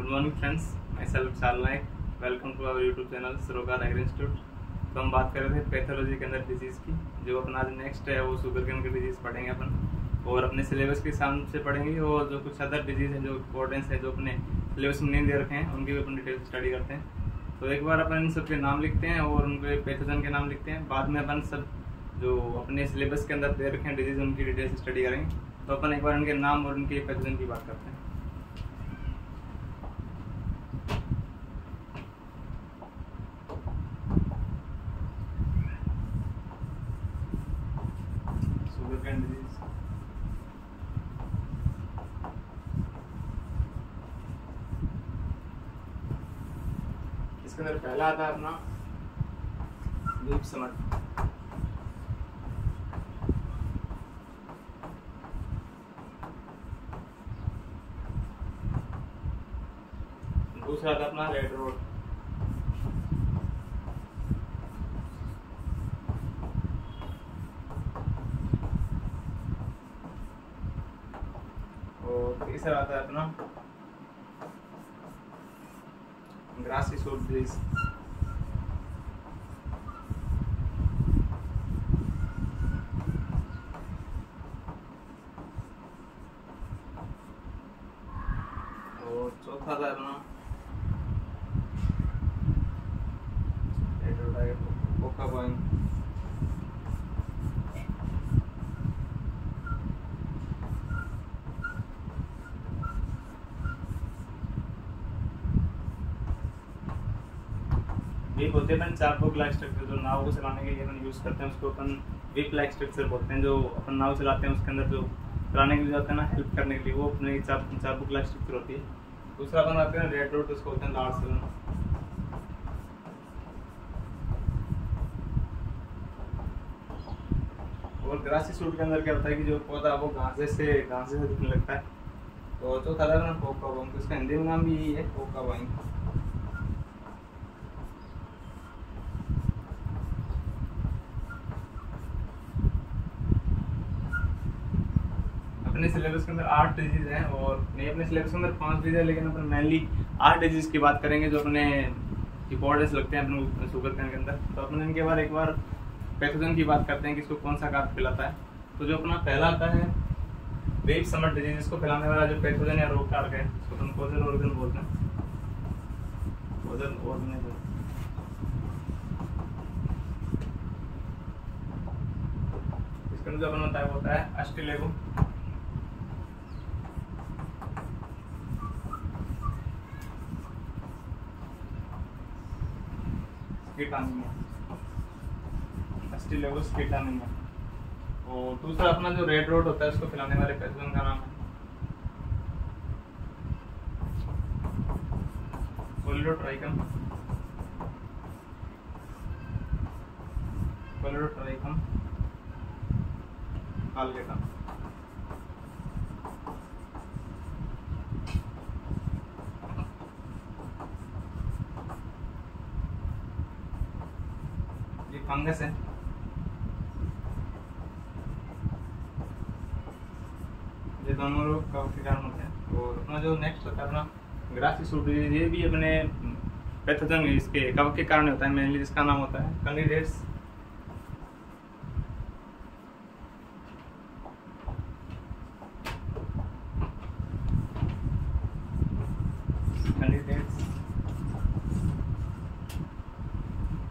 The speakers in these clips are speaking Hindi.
Good morning friends, myself Vishal Nayak. Welcome to our YouTube channel Sarokar agri institute. तो हम बात कर रहे थे पैथोलॉजी के अंदर डिजीज़ की। जो अपना आज नेक्स्ट है वो शुगर केन की डिजीज़ पढ़ेंगे अपन, और अपने सिलेबस के हिसाब से पढ़ेंगे। और जो कुछ अदर डिजीज़ है जो इंपॉर्टेंस है जो अपने सिलेबस में नहीं दे रखे हैं उनकी भी अपन डिटेल स्टडी करते हैं। तो एक बार अपन इन सब के नाम लिखते हैं और उनके पैथोजन के नाम लिखते हैं। बाद में अपन सब जो अपने सिलेबस के अंदर दे रखे हैं डिजीज़ उनकी डिटेल स्टडी करेंगे। तो अपन एक बार उनके नाम और उनके पैथोजन की बात करते हैं। शुगर केन डिजीज, इसके अंदर पहला आता है अपना लीफ समट। दूसरा आता है अपना रेड रोड। और तीसरा आता है अपना ग्रासी सूट डिजीज। और चौथा आता है अपना पोका बॉइंग। वीप होते हैं अपन चारपोक लाइक स्ट्रक्चर, जो नाव को चलाने के लिए अपन यूज करते हैं उसको अपन वीप लाइक स्ट्रक्चर बोलते हैं। जो अपन नाव चलाते हैं उसके अंदर जो चलाने के लिए जाता है ना, हेल्प करने के लिए, वो अपने चारपोक लाइक स्ट्रक्चर होती है। दूसरा अपन आते हैं रेड रोड, उसको बोलते हैं लार्ज सेलन। और ग्रासी सूट के अंदर क्या होता है कि जो पौधा वो घासे से दिखने लगता है। तो चौथा था ना पोका बॉइंग, तो इसका हिंदी में नाम भी यही है, पोका बॉइंग। अपने सिलेबस के अंदर 8 डिजीज हैं, और नहीं अपने सिलेबस के अंदर 5 डिजीज है, लेकिन अपन मेनली 8 डिजीज की बात करेंगे जो अपने इंपॉर्टेंस लगते हैं अपने शुगर केन के अंदर। तो अपन इनके बारे एक बार पैथोजन की बात करते हैं कि इसको कौन सा कारक फैलाता है। तो जो अपना पहला आता है वेब समट डिजीज, इसको फैलाने वाला जो पैथोजन या रोग कारक है इसको अपन कॉजल ऑर्गन बोलते हैं। Causal organism. इसके अंदर जो अपन होता है वो होता है अस्टिलेगो। अस्टिलेगोस कीटानिमिया। और दूसरा अपना जो रेड रोड होता है उसको फैलाने वाले पैथोजन का नाम है कोलिडोट्राइकम। कोलिडोट्राइकम आल्गेटा। ये फंगस है। ये दोनों लोग कफ के कारण होते हैं। और अपना जो नेक्स्ट होता है अपना ग्रासी सूट, ये भी अपने पैथोजन इसके कफ के कारण होता है मेनली, जिसका नाम होता है कैंडिडेट्स।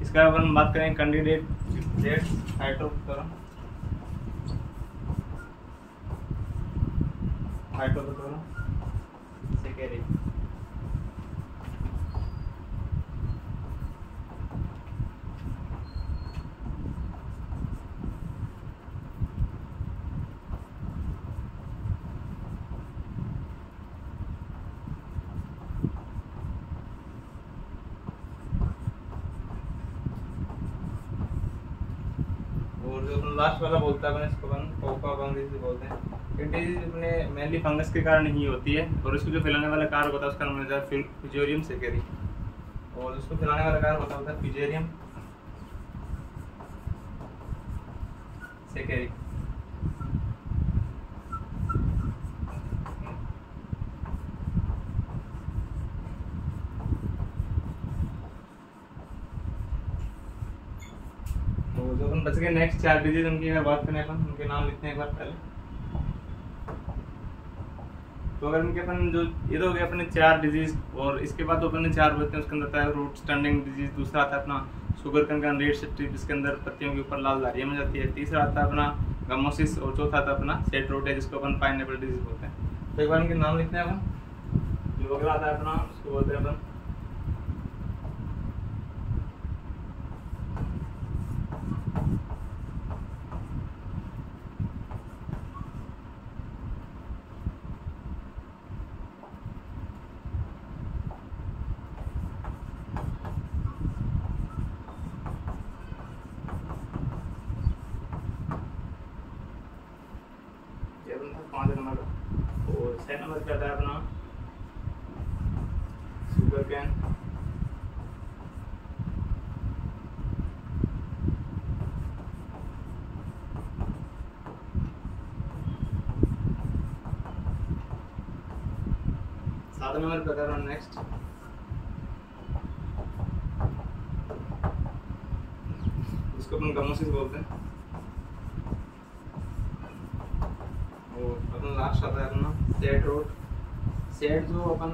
इसका अपन बात करें कैंडिडेट हाइड्रोप्टेरा, सेकेरी। और जो लास्ट वाला बोलता है इसको अपन पोका बॉइंग बोलते हैं। ये डिजीज अपने मेनली फंगस के कारण ही होती है, और इसको जो फैलाने वाला कारक होता है उसका नाम होता है फ्यूजेरियम सेकेरी। और उसको फैलाने वाला कारक होता है फ्यूजेरियम सेकेरी। बच गए नेक्स्ट 4 डिजीज। उनकी अगर बात करें अपन, उनके नाम लिखते हैं एक बार पहले। तो अगर उनके अपन जो ये तो हो गया अपने 4 डिजीज, और इसके बाद तो अपने 4 बचते हैं। उसके अंदर आता है रूट स्टैंडिंग डिजीज, दूसरा आता है अपना शुगर कैन रेड स्ट्रिप जिसके अंदर पत्तियों के ऊपर लाल धारियां हो जाती है, तीसरा आता है अपना गमोसिस, और चौथा आता है अपना सेट रोट है जिसको अपन पाइनएप्पल डिजीज बोलते हैं। तो एक बार उनके नाम लिखते हैं अपन। जो अगला आता है अपना उसको बोलते हैं अपन ये अपन 5 नंबर का। और 6 नंबर पे आता है अपना शुगर कैन। सात नंबर पे आता है नेक्स्ट इसको अपन गमोसिस बोलते हैं। और अपना लास्ट आता है अपना सेट रोट। सेट जो अपन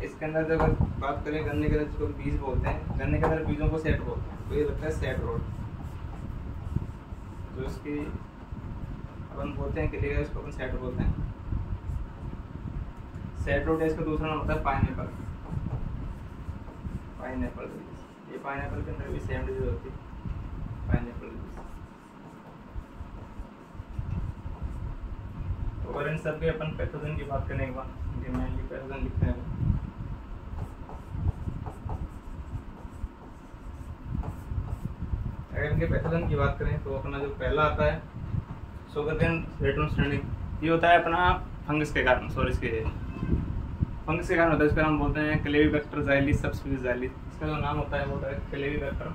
इसके अंदर जब बात करें गन्ने के अंदर जिसको बीज बोलते हैं, गन्ने के अंदर बीजों को सेट बोलते हैं, तो ये लगता है सेट रोट। जो इसकी अपन बोलते हैं किले का, इसको अपन सेट बोलते हैं। सेट रोट है, इसका दूसरा नाम होता है पाइनएप्पल। पाइनएप्पल डिजीज, ये पाइनएप्पल के अंदर भी सेम डिजीज होती है, पाइनएप्पल डिजीज। और इन सब के अपन पैथोजन की बात करने के बाद मेनली पैथोजन लिखते हैं। अगर इनके पैथोजन की बात करें तो अपना जो पहला आता है शुगर कैन रेड स्टैंडिंग, ये होता है अपना फंगस के कारण, सॉरी इसके फंगस के कारण होता है। इसका नाम बोलते हैं क्लेवीबैक्टर ज़ाइलिस सबस्पीसीज ज़ाइलिस। इसका जो नाम होता है वो होता है क्लेवीबैक्टर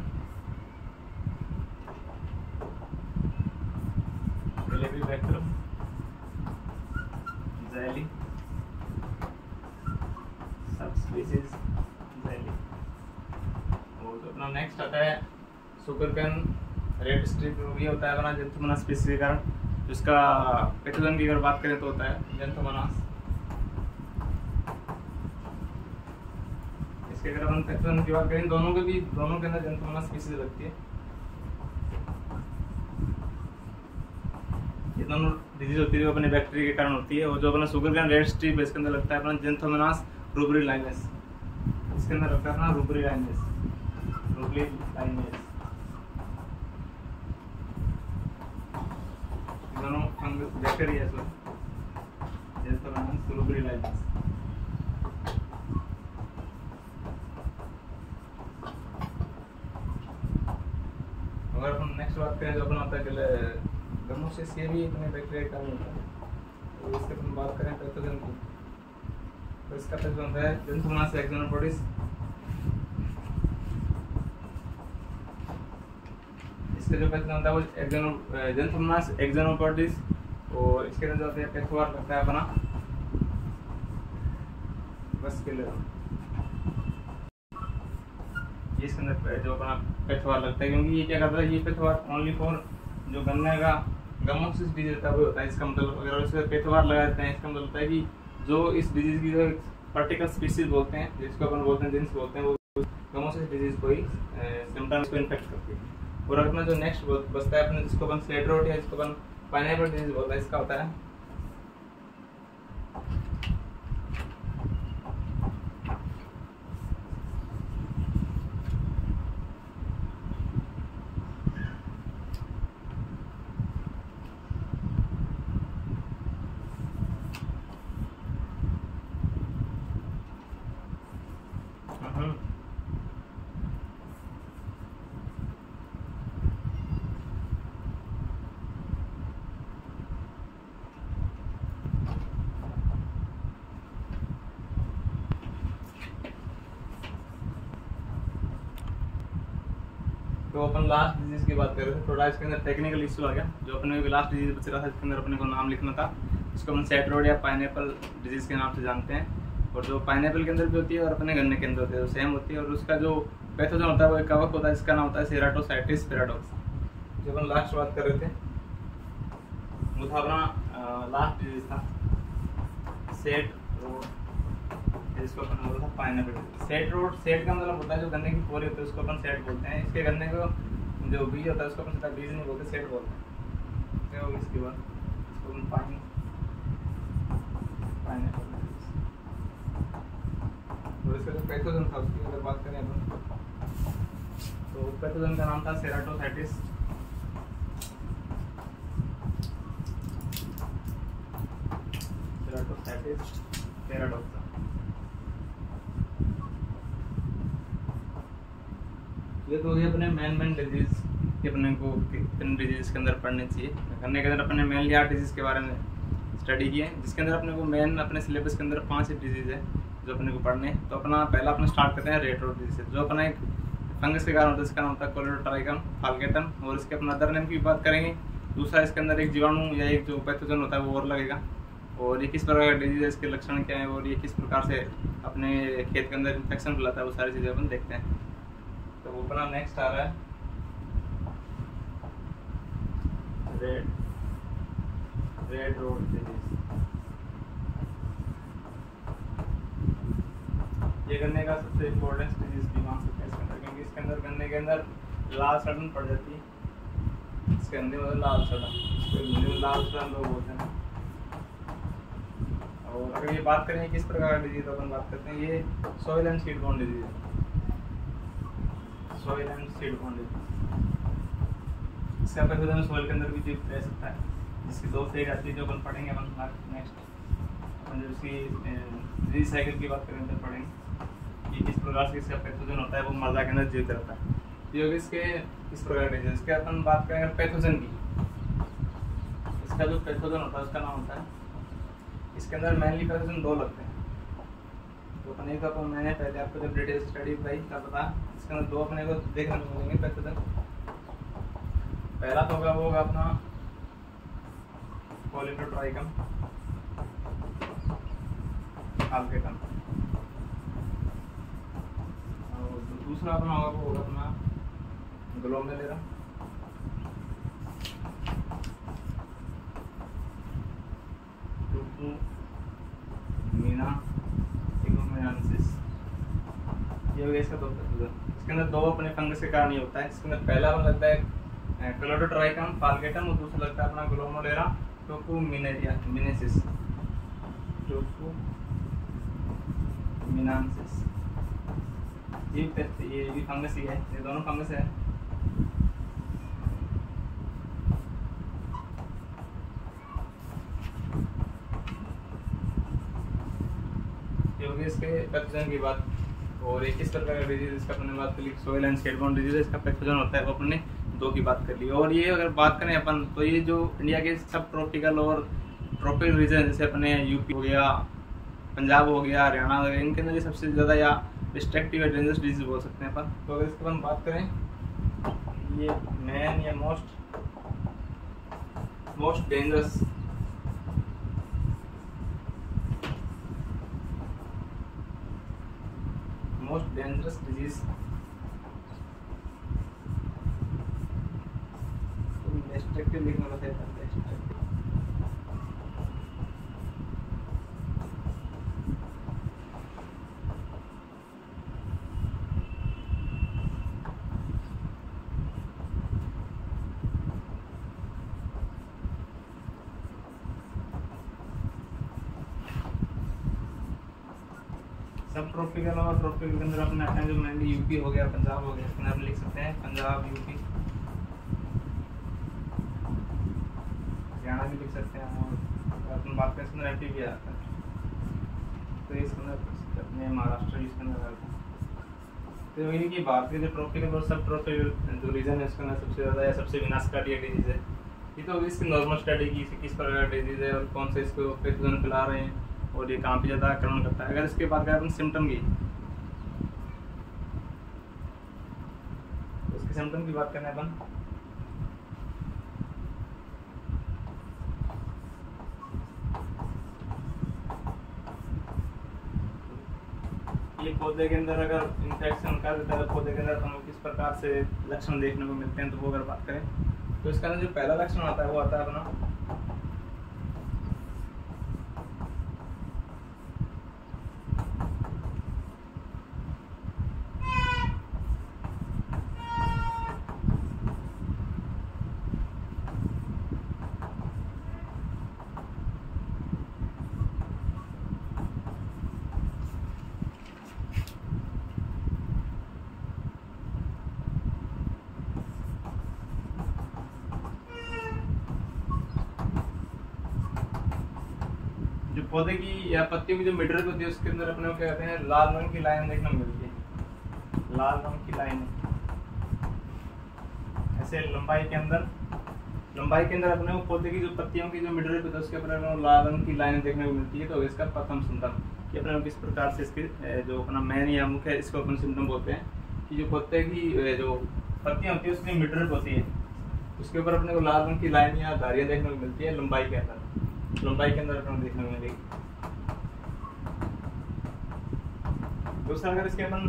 ज़ाइलिस सबस्पीसीज ज़ाइलिस। और जो अपना नेक्स्ट आता है शुगर कैन रेड स्ट्रिप, ये होता है अपना जेंथोमोनास स्पीसीज के कारण। जिसका पैथोजन की अगर बात करें तो होता है जेंथोमोनास। इसके अगर अपन पैथोजन की बात करें, दोनों के अंदर जेंथोमोनास स्पीसीज लगती है। ये दोनों डिजीज होती है जो अपने बैक्टीरिया के कारण होती है। और जो अपना शुगर कैन रेड स्ट्रिप इसके अंदर लगता है अपना जेंथोमोनास रूब्रिलाइनेस। इसके अंदर लगता है अपना रूब्रिलाइनेस। दोनों फंगस बैक्टीरिया है, जेंथोमोनास रूब्रिलाइनेस। अगर अपन नेक्स्ट बात करें जो अपना होता है गमोसिस, ये भी अपने बैक्टीरिया के कारण होता है। तो इसके अपन बात करें पैथोजन की, तो इसका पैथोजन होता है जेंथोमोनास एक्सोनोपोडिस। इसका जो पैथोजन होता है वो जेंथोमोनास एक्सोनोपोडिस। और इसके अंदर जो होता है पैथोवार लगता है अपना बस्किलर। ये इसके अंदर जो अपना पैथोवार लगता है, क्योंकि ये क्या करता है, ये पैथोवार ओनली फॉर जो गन्ने का गमोसिस डिजीज होता है वो होता है। इसका मतलब अगर उसमें पैथोवार लगा देते हैं, इसका मतलब होता है कि जो इस डिजीज की जो पर्टिकुलर स्पीसीज बोलते हैं, जिसको अपन बोलते हैं जीन्स बोलते हैं, वो गमोसिस डिजीज को ही सिम्टम्स को इन्फेक्ट करती है। और अपना जो नेक्स्ट बचता है अपने, जिसको अपन सेट रोट या जिसको अपन पाइनएप्पल डिजीज बोलते हैं, इसका होता है तो अपन लास्ट डिजीज की बात कर रहे थे। थोड़ा इसके अंदर टेक्निकल इशू आ गया। जो अपने लास्ट डिजीज बच रहा था इसके अंदर अपने को नाम लिखना था, इसको हम सेट रोड या पाइनएप्पल डिजीज के नाम से जानते हैं। और जो पाइनएप्पल के अंदर भी होती है और अपने गन्ने के अंदर होती है, तो सेम होती है। और उसका जो पैथोजन होता है वो एक कवक होता है, इसका नाम होता है सेराटोसाइटिस पैराडॉक्स। जो अपन लास्ट बात कर रहे थे वो था अपना लास्ट डिजीज था सेट रोड, जिसको अपन बोलते हैं पाइनएप्पल। सेट रोड, सेट का मतलब होता है जो गन्ने की पोरी होती है उसको अपन सेट बोलते हैं। इसके गन्ने को जो बीज होता है उसको अपन सीधा बीज नहीं बोलते, सेट बोलते हैं। क्या होगा इसके बाद इसको अपन पाइनएप्पल। और इसका जो पैथोजन था उसकी अगर बात करें अपन तो पैथोजन का नाम था सेराटोसाइटिस। सेराटोसाइटिस पैराडोक्सा। ये तो अपने मेन डिजीज कि अपने को कितने डिजीज के अंदर पढ़ने चाहिए। करने के अंदर अपने मेनली 8 डिजीज के बारे में स्टडी किए, जिसके अंदर अपने को मेन अपने सिलेबस के अंदर 5 डिजीज है जो अपने को पढ़ने हैं। तो अपना पहला अपना स्टार्ट करते हैं रेड रोड डिजीज, जो अपना एक फंगस के कारण होता है। इसका नाम होता है कोलेडोट्राइकम फाल्केटम। और इसके अपना अदर नेम की बात करेंगे। दूसरा इसके अंदर एक जीवाणु या एक जो पैथोजन होता है वो और लगेगा। और ये किस प्रकार का डिजीज है, इसके लक्षण क्या है और ये किस प्रकार से अपने खेत के अंदर इन्फेक्शन फैलाता है, वो सारी चीज़ें अपन देखते हैं। तो वो अपना नेक्स्ट आ रहा है रेड रोड डिजीज। ये गन्ने का सबसे इम्पोर्टेंट डिजीज भी मान सकते हैं इसके अंदर, क्योंकि इसके अंदर गन्ने के अंदर लाल सड़न पड़ जाती है। इसके अंदर मतलब लाल सड़न, लाल सड़न लोग बोलते हैं। और अगर ये बात करें किस प्रकार का डिजीज अपन बात करते हैं, ये soil and seed borne disease है। Soil and seed borne disease, इसका पैथोजन सॉइल के अंदर भी जीव रह सकता है, जिसकी 2 फेज आती है जो अपन पढ़ेंगे अपन नेक्स्ट। अपन जो इसकी डिजीज साइकिल की बात करेंगे तो पढ़ेंगे कि किस प्रकार से इसका पैथोजन होता है वो मर्दा के अंदर जीवित रहता है। ये इसके किस प्रकार डिजीज, इसके अपन बात करेंगे पैथोजन की। इसका जो पैथोजन होता है उसका नाम होता है, इसके अंदर मेनली पैथोजन 2 लगते हैं। तो अपने को मैंने पहले आपको जब डिटेल स्टडी बताई तब पता इसके अंदर 2 अपने को देखने को मिलेंगे पैथोजन। पहला तो होगा वो होगा अपना कोलेडोट्राइकम फाल्केटम, और दूसरा अपना होगा वो होगा अपना ग्लोमेरुला ट्यूपुमिनान्सिस। ये हो गया इसका 2 पैथोजन। इसके अंदर 2 अपने फंगस के कारण ही होता है। इसके अंदर पहला वाला लगता है कोलेडोट्राइकम फाल्केटम और दूसरा लगता है अपना ग्लोमेरुला ट्यूपुमिनान्सिस। ये भी फंगस ही है, ये दोनों फंगस है। ये होगी इसके पैथोजन की बात। और एक किस प्रकार का डिजीज इसका अपने बात कर ली, soil and seed borne disease, इसका पैथोजन होता है वो अपने 2 की बात कर ली। और ये अगर बात करें अपन तो ये जो इंडिया के सब ट्रॉपिकल और ट्रॉपिकल रीजन जैसे अपने यूपी हो गया, पंजाब हो गया, हरियाणा हो गया, इनके अंदर ये सबसे ज़्यादा या डिस्ट्रक्टिव या डेंजरस डिजीज बोल सकते हैं अपन। तो अगर इसकी अपन बात करें, ये मेन या मोस्ट डेंजरस डिजीज डिस्ट्रक्टिव लिखना बताया था। सब ट्रॉपिकल और ट्रॉपिकल के अंदर अपने आते हैं जो मेनली यूपी हो गया, पंजाब हो गया, इसके अंदर लिख सकते हैं पंजाब, यूपी, हरियाणा भी लिख सकते हैं। और अपन बात करें इसके अंदर एमपी भी आता है, तो इसके अंदर अपने महाराष्ट्र भी इसके अंदर आता है। तो वही कि भारतीय जो ट्रॉपिकल और सब ट्रॉपिकल जो रीजन है उसके अंदर सबसे ज़्यादा या सबसे विनाशकारी डिजीज है। ये तो इसकी नॉर्मल स्टडी की किस प्रकार का डिजीज है और कौन से इसको पैथोजन फैला रहे हैं और ये कहाँ पे ज़्यादा आक्रमण करता है। अगर इसके बात करें अपन सिम्टम की, तो इसके सिम्टम की बात करें अपन, ये पौधे के अंदर अगर इन्फेक्शन कर देता है पौधे के अंदर, तो हमें किस प्रकार से लक्षण देखने को मिलते हैं। तो वो अगर बात करें तो इसका जो पहला लक्षण आता है वो आता है अपना जो पौधे की या पत्तियों की जो मिडल होती है उसके अंदर अपने को क्या कहते हैं, लाल रंग की लाइन देखने को मिलती है। लाल रंग की लाइन ऐसे लंबाई के अंदर अपने को पौधे की जो पत्तियों की जो मिडल होती है उसके ऊपर लाल रंग की लाइन देखने को मिलती है। तो इसका प्रथम सिम्टम कि अपने किस प्रकार से इसके जो अपना मेन या मुख्य इसको अपन सिम्टम बोलते हैं कि जो पौधे की जो पत्तियां होती है उसकी मिडल होती है उसके ऊपर अपने को लाल रंग की लाइन या धारियां देखने को मिलती है लंबाई के अंदर अपने देखने को मिलेगी। दूसरा अगर इसके अपन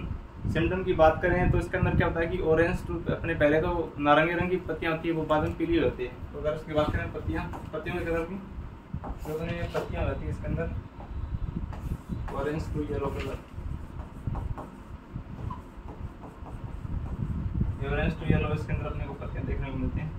सिम्टम की बात करें तो इसके अंदर क्या होता है कि ऑरेंज टू अपने पहले तो नारंगी रंग की पत्तियां होती है वो बाद में पीली होती है। तो अगर उसकी बात करें पत्तियों के कलर की तो पत्तियां होती है इसके अंदर orange to yellow colour, orange to yellow इसके अंदर अपने को पत्तियां देखने को मिलती हैं।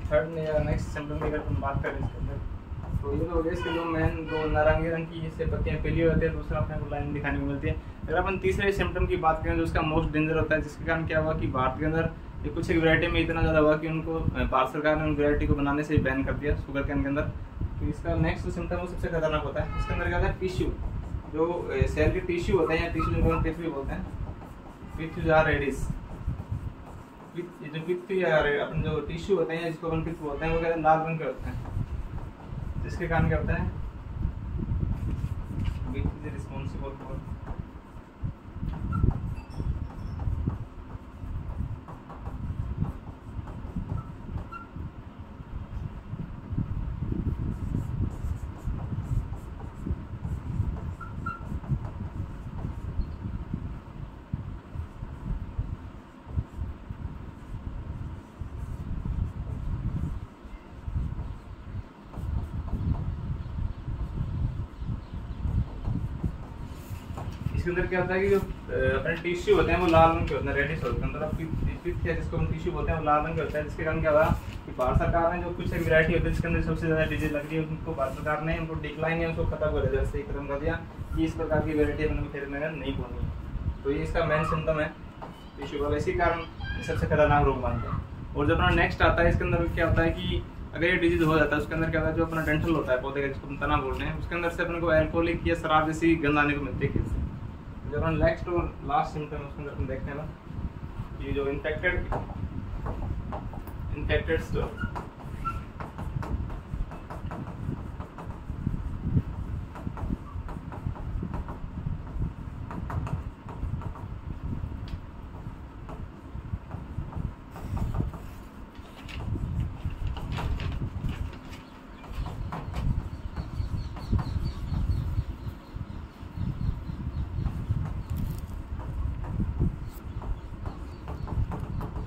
थर्ड या नेक्स्ट सिम्टम की अगर हम बात करें इसके अंदर तो ये तो हो गया इसके जो मेन दो नारंगी रंग की इससे पत्तियां पीली होती है, दूसरा अपने को लाइन दिखाने को मिलती है। अगर अपन तीसरे सिम्टम की बात करें जो उसका मोस्ट डेंजर होता है जिसके कारण क्या हुआ कि भारत के अंदर कुछ एक वैरायटी में इतना ज़्यादा हुआ कि उनको भारत सरकार ने उन वैरायटी को बनाने से बैन कर दिया शुगर कैन के अंदर। तो इसका नेक्स्ट सिम्टम वो सबसे खतरनाक होता है। इसके अंदर क्या होता है टिश्यू, जो सेल के टिश्यू होते हैं या टिश्यू जिनको हम पिथवी बोलते हैं, पिथ्यूज आर रेडिस, जो पित्त या अपन जो टिश्यू होते हैं जिसको अपन पित्त बोलते हैं वो कहते हैं लाल रंग के होते हैं। जिसके कारण क्या होता है रिस्पॉन्सिबल फॉर इसके अंदर क्या होता है कि जो अपने टिश्यू होते हैं वो लाल रंग के होते हैं, रेडिश होते हैं। मतलब पित्त या जिसको हम टिश्यू बोलते हैं वो लाल रंग के होता है। जिसके कारण क्या हुआ कि भारत सरकार ने जो कुछ एक वैरायटी होती है जिसके अंदर सबसे ज़्यादा डिजीज लग रही है उनको भारत सरकार ने उनको डिक्लाइन है उसको खत्म कर दिया, खत्म कर दिया कि इस प्रकार की वैरायटी अपन को फिर में नहीं बोनी। तो ये इसका मेन सिम्टम है टिश्यू वाला, इसी कारण सबसे खतरनाक रोग मानते हैं। और जो अपना नेक्स्ट आता है इसके अंदर क्या होता है कि अगर ये डिजीज हो जाता है उसके अंदर क्या होता है जो अपना डेंटल होता है पौधे का जिसको हम तना बोल रहे हैं उसके अंदर से अपने को एल्कोहलिक या शराब जैसी गंध आने को मिलती है खेत से। जब हम नेक्स्ट और लास्ट सिम्टम उसके अंदर अपन देखते हैं ना कि जो इन्फेक्टेड स्टोर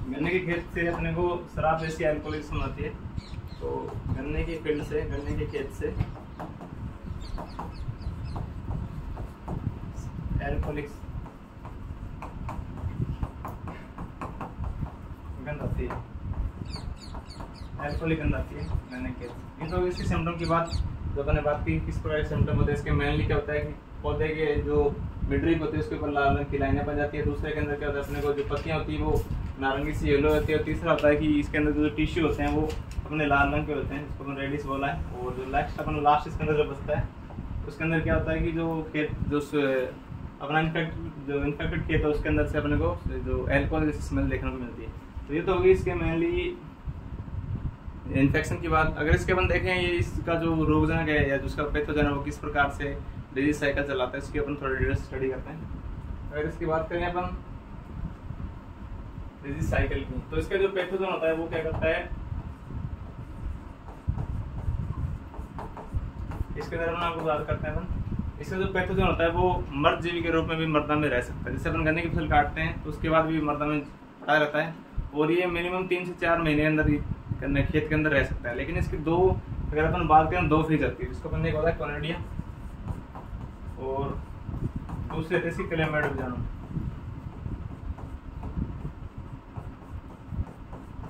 गन्ने के खेत से अपने को शराब जैसी एल्कोहलिज्म आती है। तो गन्ने के फील्ड से, गन्ने के खेत से एल्कोहलिक गंध आती है, एल्कोहलिक गंध आती है गन्ने के खेत। ये तो इसकी सिम्टम की बात जो मैंने बात की किस प्रकार के सिम्टम होते हैं। इसके मेनली क्या होता है कि पौधे के जो मिड्रिक होती है उसके ऊपर लाल रंग की लाइनें बन जाती है। दूसरे के अंदर क्या होता है अपने को जो पत्तियां होती है वो नारंगी सी येलो होती है। और तीसरा होता है कि इसके अंदर जो टिश्यू होते हैं वो अपने लाल रंग के होते हैं जिसको अपन रेडिश बोला है। और जो लास्ट इसके अंदर जो बचता है उसके अंदर क्या होता है कि जो खेत जो अपना इन्फेक्टेड खेत है उसके अंदर से अपने को जो एल्कोहल जैसी स्मेल देखने को मिलती है। तो ये तो होगी इसके मेनली इन्फेक्शन की बात। अगर इसके अपन देखें ये इसका जो रोगजनक है या जिसका पैथोजन है वो किस प्रकार से डिजीज साइकिल चलाता है इसकी अपन थोड़ी डिटेल स्टडी करते हैं। अगर इसकी बात करें अपन डिजीज साइकिल की, तो इसका जो पैथोजन होता है वो क्या करता है, इसके अंदर अपन आपको बात करते हैं अपन, इसका जो पैथोजन होता है वो मर्द जीवी के रूप में भी मर्दा में रह सकता है। जैसे अपन गन्ने की फसल काटते हैं तो उसके बाद भी मर्दा में पड़ा रहता है, और ये मिनिमम 3 से 4 महीने अंदर ही खेत के अंदर रह सकता है। लेकिन इसकी दो, अगर अपन बात करें 2 फेज आती है, जिसको अपन एक होता है कोनेडिया और दूसरे रहती है क्लेमाइड बीजाणु।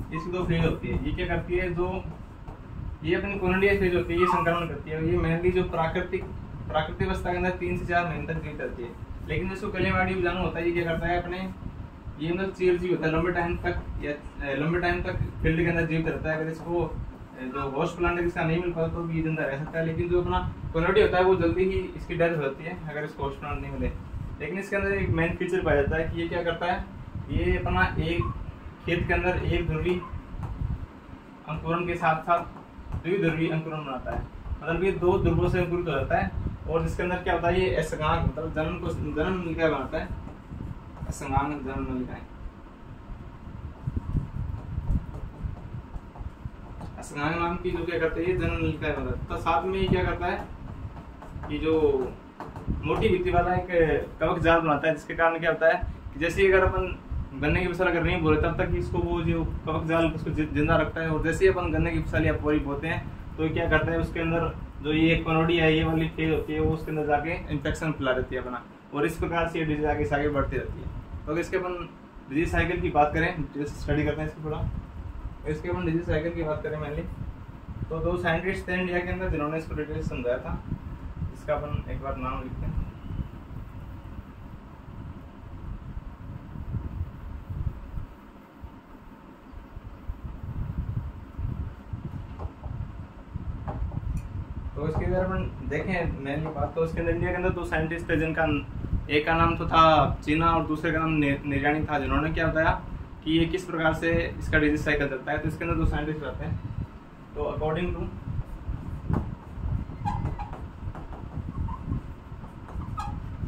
इसकी 2 फेज होती है। ये क्या करती है, जो ये अपनी कोनेडिया फेज होती है ये संक्रमण करती है, ये मेनली जो प्राकृतिक अवस्था के अंदर 3 से 4 महीने तक जीवित रहती है। लेकिन जो क्लेमाइड बीजाणु होता है ये क्या करता है अपने, ये मतलब चिरजीवी होता है, लंबे टाइम तक फील्ड के अंदर जीवित रहता है। अगर इसको जो होस्ट प्लांट इसका नहीं मिल पाता तो भी जिंदा रह सकता है। लेकिन जो अपना कोनेडिया होता है वो जल्दी ही इसकी डेथ हो जाती है अगर इसको होस्ट प्लांट नहीं मिले। लेकिन इसके अंदर एक मेन फीचर पाया जाता है कि ये क्या करता है, ये अपना एक खेत के अंदर एक ध्रुवी अंकुरण के साथ साथ द्विध्रुवी अंकुरण बनाता है। मतलब ये 2 ध्रुवों से अंकुरित हो जाता है, और जिसके अंदर क्या होता है, ये असंगांग मतलब जन्म नलिका बनाता है, असंगांग जन्म नलिकाएं। असंगांग नाम की जो क्या करते हैं जन्म नलिकाएं बनाता है। तो साथ में ये क्या करता है, ये जो मोटी भित्ति वाला एक कवक जाल बनाता है, जिसके कारण क्या होता है कि जैसे अगर अपन गन्ने की फसल अगर नहीं बोले तब तक इसको वो जो कवक जाल उसको जिंदा रखता है, और जैसे ही अपन गन्ने की फसल या पोरी बोते हैं तो क्या करता है, उसके अंदर जो ये कोनोडिया है ये वाली फेज होती है वो उसके अंदर जाके इन्फेक्शन फैला देती है अपना, और इस प्रकार से ये डिजीज आगे बढ़ती रहती है। तो अगर इसके अपन डिजीज साइकिल की बात करें, स्टडी करते हैं इसकी थोड़ा, इसके अपन डिजीज साइकिल की बात करें मेनली, तो 2 साइंटिस्ट थे इंडिया के अंदर जिन्होंने इसको डिटेल समझाया था। इसका अपन एक बार नाम लिखते हैं। तो इसके अंदर अपन देखें मेनली बात, तो इसके अंदर इंडिया के अंदर 2 साइंटिस्ट थे, जिनका एक का नाम तो था चीना और दूसरे का नाम निर्याणी था, जिन्होंने क्या बताया कि ये किस प्रकार से इसका डिजीज साइकिल चलता है। तो इसके अंदर 2 साइंटिस्ट रहते हैं। तो अकॉर्डिंग टू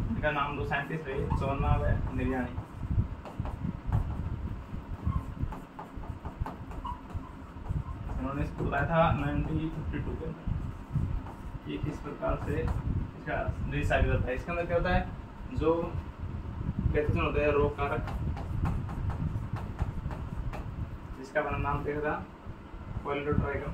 इनका नाम 2 साइंटिस्ट रहे, चोना व निर्याणी। उन्होंने इसको बताया था 1952 के अंदर कि किस प्रकार से इसका डिजीज साइकिल होता है। इसके अंदर क्या होता है, जो पैथोजन होता है रोग कारक, जिसका अपना नाम देखा था पॉलीडोट्राइकम,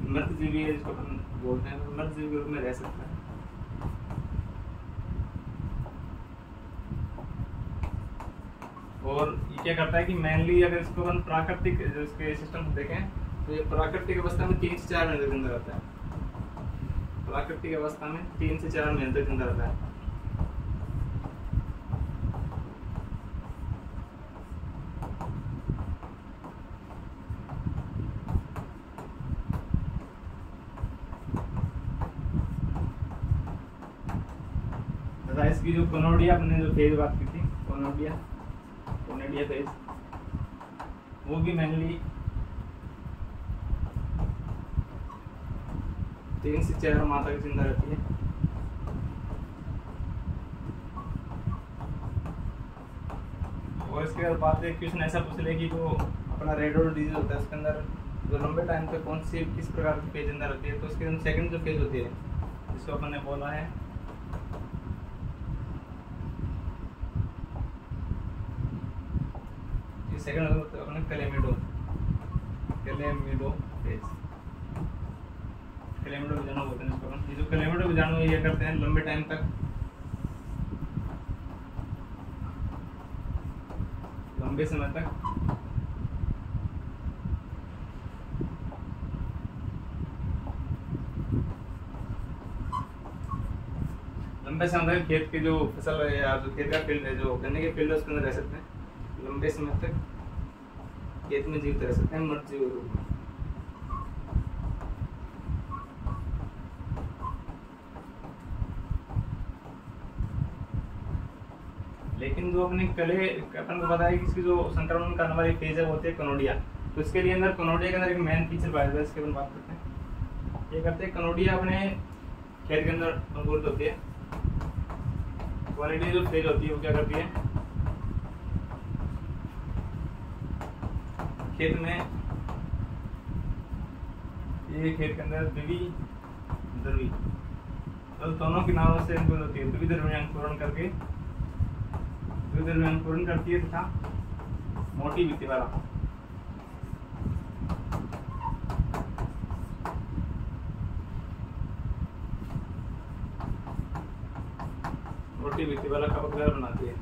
मृत जीवी है जिसको अपन बोलते हैं, मृत जीवी के रूप में रह सकता है। और ये क्या करता है कि मेनली अगर इसको अपन प्राकृतिक जो इसके सिस्टम को देखें तो ये प्राकृतिक अवस्था में 3 से 4 महीने तक जिंदा रहता है। प्राकृतिक अवस्था में 3 से 4 महीने तक जिंदा रहता है। इसकी जो कोनोडिया अपने जो फेज बात की थी, कोनोडिया फेज, वो भी मेनली 3 से 4 माह तक जिंदा रहती है। और इसके बाद बात एक क्वेश्चन ऐसा पूछ ले कि जो अपना रेडोड डिजीज होता है उसके अंदर जो लंबे टाइम तक कौन सी किस प्रकार की फेज जिंदा रहती है, तो उसके अंदर सेकंड जो फेज होती है जिसको अपन ने बोला है सेकंड अपने क्लेमिडो फेज, क्लेमिडो बीजाणु बोलते हैं इसको। ये जो क्लेमिडो बीजाणु ये करते हैं लंबे टाइम तक, लंबे समय तक लंबे समय तक खेत के जो फसल है या जो खेत का फील्ड है, जो गन्ने के फील्ड है, उसके अंदर रह सकते हैं। लंबे समय तक खेत में जीवित रह सकते हैं मृत जीव रूप में। लेकिन जो अपने कले अपन को पता है कि इसकी जो संक्रमण करने वाली फेज है वो होती है कनोडिया। तो इसके लिए अंदर कनोडिया के अंदर एक मेन फीचर पाया जाता है, इसके बारे में बात करते हैं। ये करते हैं कनोडिया अपने खेत के अंदर अंकुरित होती है। क्वालिटी जो फेज होती है वो क्या करती है, खेत में ये खेत के अंदर द्विवी द्रवी तो दोनों किनारों से अंकुरित होती है। द्विवी द्रवी अंकुरण करके अंकुरण करती है तथा मोटी भित्ति वाला कवकजाल बनाती है।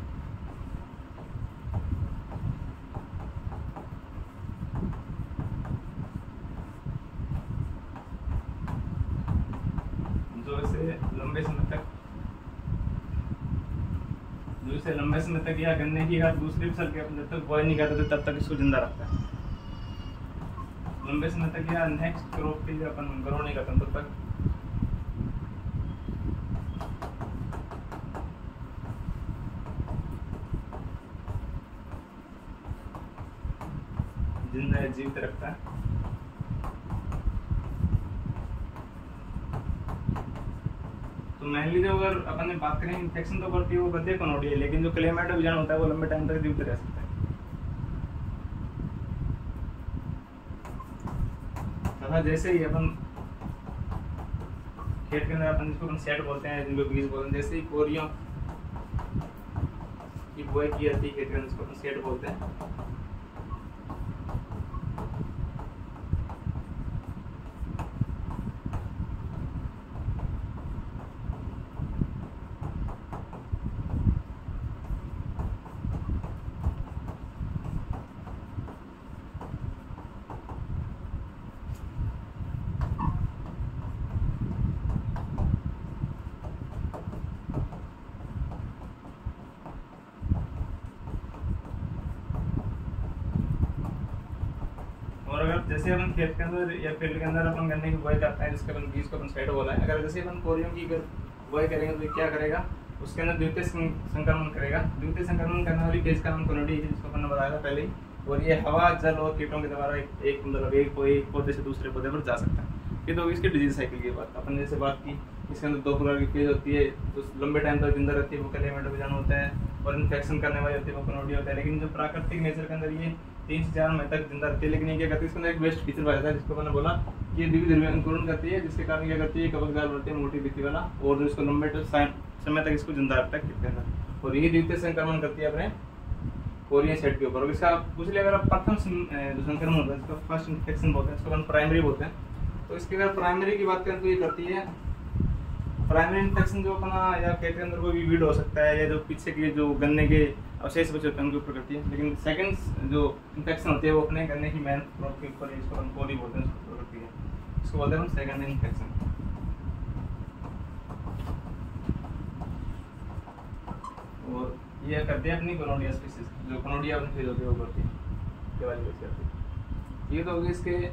जो इसे लंबे समय तक या गन्ने की या दूसरी फसल के जब तक बोई नहीं करते तब तक इसको जिंदा रखता है। लंबे समय तक या नेक्स्ट क्रॉप के लिए अपन ग्रो नहीं करते तब तक जिंदा जीवित रखता है। तो मेनली जो अगर अपन ने बात करें इन्फेक्शन तो करती है वो करती है कनोडिया, लेकिन जो क्लेमाइड बीजाणु होता है वो लंबे टाइम तक जीवित रह सकता है। तथा जैसे ही अपन खेत के अंदर अपन जिसको अपन सेट बोलते हैं, जिनको बीज बोलते हैं, जैसे ही कोरियों की बुआई की जाती है खेत के अंदर, जिसको अपन सेट बोलते हैं, और अगर जैसे अपन खेत के अंदर या फील्ड के अंदर अपन गन्ने की बुआई करते हैं, जिसके अपन बीज को अपन साइड बोला है, अगर जैसे अपन कोरियों की अगर बुआई करेंगे तो क्या करेगा, उसके अंदर द्वितीय संक्रमण करेगा। द्वितीय संक्रमण करने वाली फेज का नाम कनोडिया है, जिसको अपन ने बताया था पहले ही। और ये हवा, जल और कीटों के द्वारा एक पौधे से दूसरे पौधे पर जा सकता है। ये तो इसकी डिजीज साइकिल की बात अपन जैसे बात की, इसके अंदर 2 प्रकार की फेज होती है। तो लंबे टाइम तक जिंदा रहती है वो क्लेमाइड बीजाणु होता है, और इन्फेक्शन करने वाली होती है वो कनोडिया होता है। लेकिन जो प्राकृतिक नेचर के अंदर ये 3 से 4 महीने तक जिंदा रहती है। लेकिन ये क्या करती है, इसके अंदर एक बेस्ट फीचर पाया जाता है, जिसको मैंने बोला ये द्विवी द्रव्य अंकुरण करती है, जिसके कारण क्या करती है, कवकजाल बनती है मोटी भित्ति वाला, और जो इसको लंबे समय तक इसको जिंदा रखता है खेत के अंदर। और ये द्वितीय संक्रमण करती है अपने कोरियन सेट के ऊपर। और इसका पूछ लिया अगर प्रथम संक्रमण होता है, इसको फर्स्ट इन्फेक्शन बोलते हैं, इसको अपन प्राइमरी बोलते हैं। तो इसकी अगर प्राइमरी की बात करें तो ये करती है प्राइमरी इन्फेक्शन, जो अपना या खेत के अंदर कोई भी वीड हो सकता है, या जो पीछे के जो गन्ने के अवशेष बचे होते हैं उनके ऊपर करती है। लेकिन सेकंड जो इन्फेक्शन होती है वो अपने गन्ने की मेन क्रॉप के ऊपर, इसको हम कोरी बोलते हैं, उसके ऊपर करती है। इसको बोलते हैं हम सेकंड इन्फेक्शन। और ये करते हैं अपनी कनोडिया स्पीसीज, जो कनोडिया अपनी फेज होती है वो करती है, ये वाली फेज करती है। ये तो होगी इसके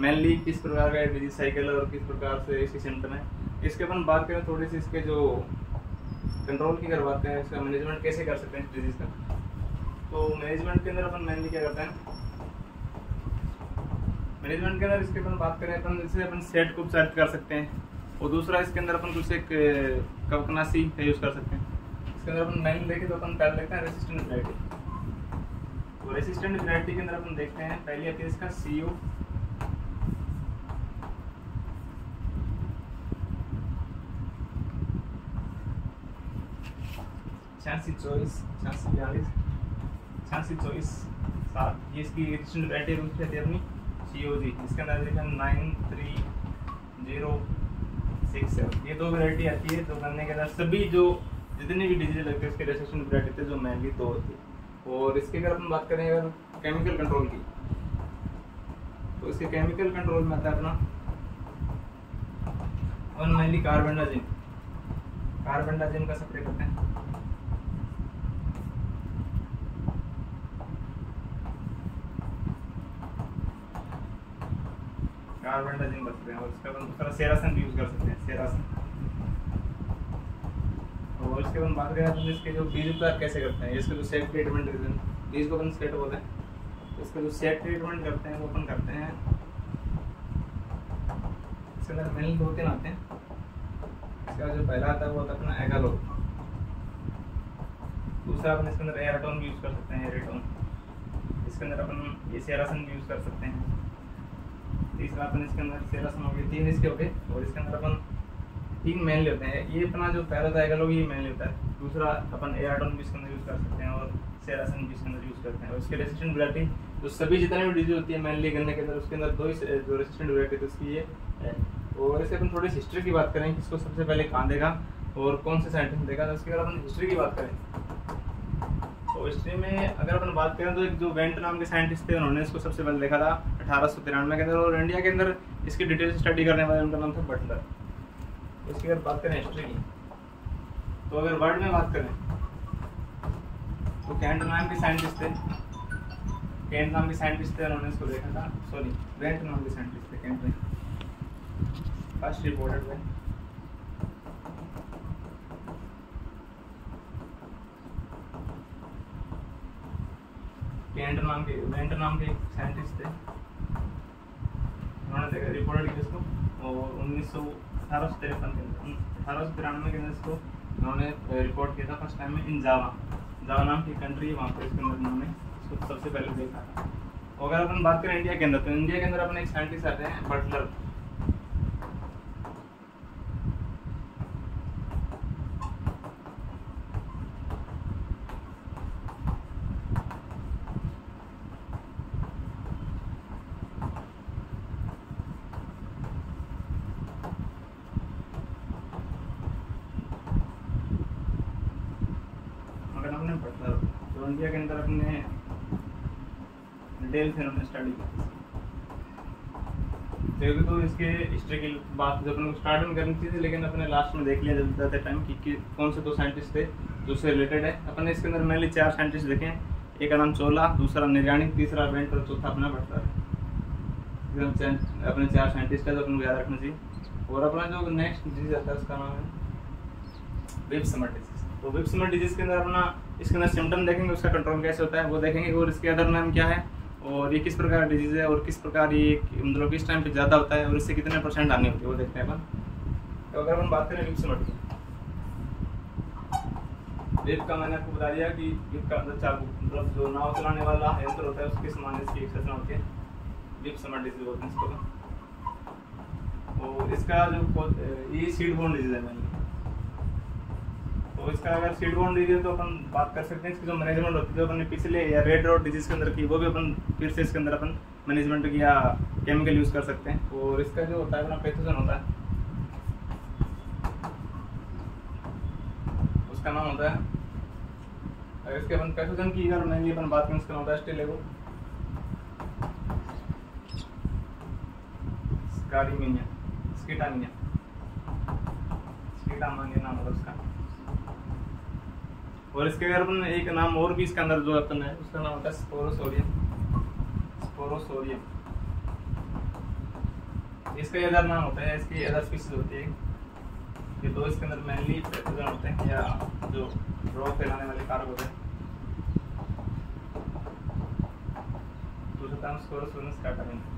मेनली किस प्रकार का डिजीज साइकिल और किस प्रकार से इसकी सिम्टम है। इसके अपन बात करें थोड़ी सी इसके जो कंट्रोल की अगर बात करें, इसका मैनेजमेंट कैसे कर सकते हैं इस डिजीज का। तो मैनेजमेंट के अंदर अपन मेनली क्या करते हैं, मैनेजमेंट के अंदर इसके अपन बात करें, अपन जैसे अपन सेट को उपचारित कर सकते हैं, और दूसरा इसके अंदर अपन कुछ एक कवकनाशी का यूज कर सकते हैं। इसके अंदर अपन मेनली देखें तो अपन पहले देखते हैं रेसिस्टेंट वैरायटी। तो रेसिस्टेंट वैरायटी के अंदर अपन देखते हैं पहली आती है इसका CO 8624 ये इसकी रेजिस्टेंट वैरायटी रूप रहती है अपनी COG। इसके अंदर देखा 93067, ये 2 वैरायटी आती है। तो गन्ने के अंदर सभी जो जितनी भी डिजीज लगती है उसके रेजिस्टेंट वैरायटी थे, जो मेनली 2 होती है। और इसकी अगर अपन बात करें अगर केमिकल कंट्रोल की, तो इसके केमिकल कंट्रोल में आता है अपना मेनली कार्बेंडाजिम। कार्बेंडाजिम का स्प्रे करते हैं। कार्बेंडाजिम का स्प्रे, और इसका दूसरा सेरासन भी यूज कर सकते हैं, सेरासन। और इसके बाद बात करें अपन इसके जो बीज उपचार कैसे करते हैं, इसका जो सेक ट्रीटमेंट बीज को अपन स्केट बोलते हैं, इसका जो सेक ट्रीटमेंट करते हैं वो अपन करते हैं। इसके अंदर मेनली 2-3 आते हैं। इसका जो पहला आता है वो होता है अपना एगालो, दूसरा अपन इसके अंदर एराटोन भी यूज कर सकते हैं, एराटोन। इसके अंदर अपन ये सेरासन भी यूज कर सकते हैं। तीसरा अपन इसके अंदर सेरासन हो गए, 3 इसके हो गए। और इसके अंदर अपन 3 मेनली होते हैं। ये अपना जो पहला था एगालो ये मेनली होता है, दूसरा अपन एराटोन भी इसके अंदर यूज कर सकते हैं और सेरासन भी इसके अंदर यूज करते हैं। और इसके रेसिस्टेंट वैरायटी जो सभी जितने भी डिजीज होती है मेनली गन्ने के अंदर, उसके अंदर 2 ही जो रेसिस्टेंट वैरायटी है उसकी ये है। और इससे अपन थोड़ी हिस्ट्री की बात करें कि इसको सबसे पहले कहाँ देखा और कौन से साइंटिस्ट देगा, तो उसके अगर अपन हिस्ट्री की बात करें तो हिस्ट्री में अगर अपन बात करें तो एक जो वेंट नाम के साइंटिस्ट थे, उन्होंने इसको सबसे पहले देखा था 1893 के अंदर। और इंडिया के अंदर इसकी डिटेल स्टडी करने वाले उनका नाम था बटलर। इसकी अगर बात करें हिस्ट्री की, तो अगर वर्ल्ड में बात करें तो कैंट नाम के साइंटिस्ट थे, कैंट नाम के साइंटिस्ट थे, उन्होंने इसको देखा था। सॉरी, वेंट नाम के साइंटिस्ट थे, कैंट ने फर्स्ट रिपोर्टेड थे। वेंट नाम के साइंटिस्ट थे, उन्होंने देखा रिपोर्टेड किया इसको। और 1853 के अंदर इसको उन्होंने रिपोर्ट किया था फर्स्ट टाइम में इन जावा नाम की कंट्री है, वहाँ पर इसके अंदर उन्होंने इसको सबसे पहले देखा था। और अगर अपन बात करें इंडिया के अंदर, तो इंडिया के अंदर अपने एक साइंटिस्ट आते हैं बटलर। बटलर तो इंडिया के अंदर अपने डिटेल से उन्होंने स्टडी की। देखो तो इसके हिस्ट्री की बात जो अपन को स्टार्ट में करनी थी, लेकिन अपने लास्ट में देख लिया जाता है टाइम कि कौन से 2 साइंटिस्ट थे जो उससे रिलेटेड है। अपन ने इसके अंदर मेनली 4 साइंटिस्ट देखे हैं, एक का नाम चोला, दूसरा निर्याणी, तीसरा वेंट और चौथा अपना बटलर। अपने 4 साइंटिस्ट है जो अपन को याद रखना चाहिए। और अपना जो नेक्स्ट डिजीज आता है उसका नाम है विप्समर डिजीज। तो विप्समर डिजीज के अंदर अपना इसके अंदर सिम्टम देखेंगे, उसका कंट्रोल कैसे होता है वो देखेंगे, और इसके अदर नाम क्या है और ये किस प्रकार का डिजीज है और किस प्रकार ये मतलब किस टाइम पे ज़्यादा होता है और इससे कितने % आने होती है वो देखते हैं अपन। तो अगर अपन बात करें विप्समर की, विप का मैंने आपको बता दिया कि विप का अंदर चाकू मतलब जो नाव चलाने वाला यंत्र होता है उसके समान इसकी एक संरचना होती है, विप्समर डिजीज बोलते हैं इसको। और इसका जो ये सीड बोर्न डिजीज है मैंने, तो इसका अगर सीड बोर्न डिजीज तो अपन बात कर सकते हैं। इसकी जो मैनेजमेंट होती है जो अपन पिछले या रेड रोड डिजीज के अंदर की, वो भी अपन फिर से इसके अंदर अपन मैनेजमेंट या केमिकल यूज कर सकते हैं। और इसका जो होता है अपना पैथोजन होता है, उसका नाम होता है, अगर इसके अपन पैथोजन की अगर मेनली अपन बात करें उसका नाम होता है स्टेलेगो स्कारीमिनिया, स्कीटामिनिया, स्कीटामानिया नाम होता है उसका। और इसके अगर अपन एक नाम और भी इसके अंदर जो अपन है उसका नाम होता है स्पोरोसोरियम, स्पोरोसोरियम। इसका अदर नाम होता है, इसकी अदर स्पीशीज होती है। ये 2 इसके अंदर मेनली पैथोजन होते हैं या जो रोग फैलाने वाले कारक होते हैं। दूसरा नाम स्पोरोसोरियम स्काटामिनिया।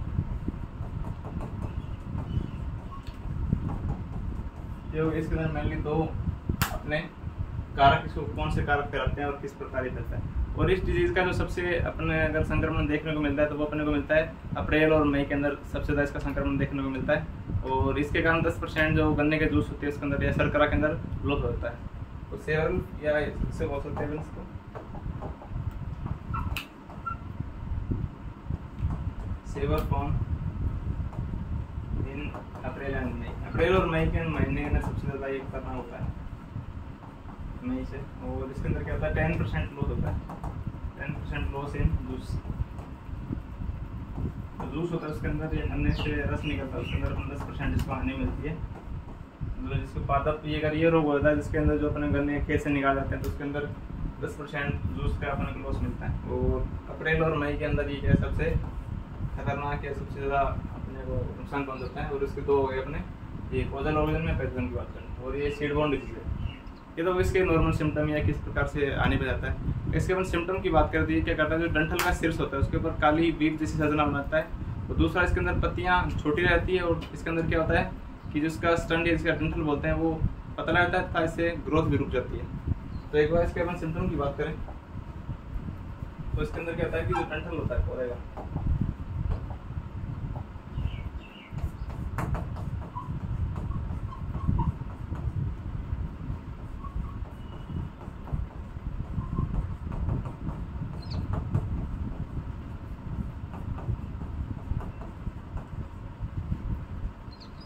ये इसके अंदर मेनली 2 अपने कारक, इसको कौन से कारक फैलाते हैं और किस प्रकार फैलता है। और इस डिजीज का जो सबसे अपने अगर संक्रमण देखने को मिलता है तो वो अपने को मिलता है अप्रैल और मई के अंदर सबसे ज़्यादा इसका संक्रमण देखने को मिलता है। और इसके कारण 10% जो गन्ने के जूस होते हैं इसके अंदर या शर्करा के अंदर लुप्त होता है। तो सेवन या इससे बोल सकते हैं इसको severe form in April and May, अप्रैल और मई के महीने के अंदर सबसे ज़्यादा ये करना होता है मई से। और इसके अंदर क्या होता है 10% लॉस होता है, 10% लॉस इन जूस। जूस होता है उसके अंदर ये अन्य से रस निकलता है, उसके अंदर 10% इसको हानि मिलती है। मतलब जिसको पादप ये रोग होता है, जिसके अंदर जो अपने गन्ने खेत से निकाल जाते हैं, तो उसके अंदर 10% जूस का अपने को लॉस मिलता है। और अप्रैल और मई के अंदर ये क्या सबसे खतरनाक है, सबसे ज़्यादा अपने को नुकसान पहुँचाता है। और इसके दो हो गए अपने, ये कोजल ऑर्गन में पैथोजन की बात करें, और ये सीड बॉर्न डिजीज है। ये तो इसके नॉर्मल सिम्टम या किस प्रकार से आने पे जाता है। इसके अपन सिम्टम की बात करते हैं, क्या करता है, जो डंठल का शीर्ष होता है उसके ऊपर काली बीप जैसी सजना बनाता है। और दूसरा, इसके अंदर पत्तियां छोटी रहती है, और इसके अंदर क्या होता है कि जिसका स्टंड या जिसका डंठल बोलते हैं वो पतला रहता है तथा इससे ग्रोथ भी रुक जाती है। तो एक बार इसके अपन सिम्टम की बात करें तो इसके अंदर क्या होता है कि जो डंठल होता है पौधे का,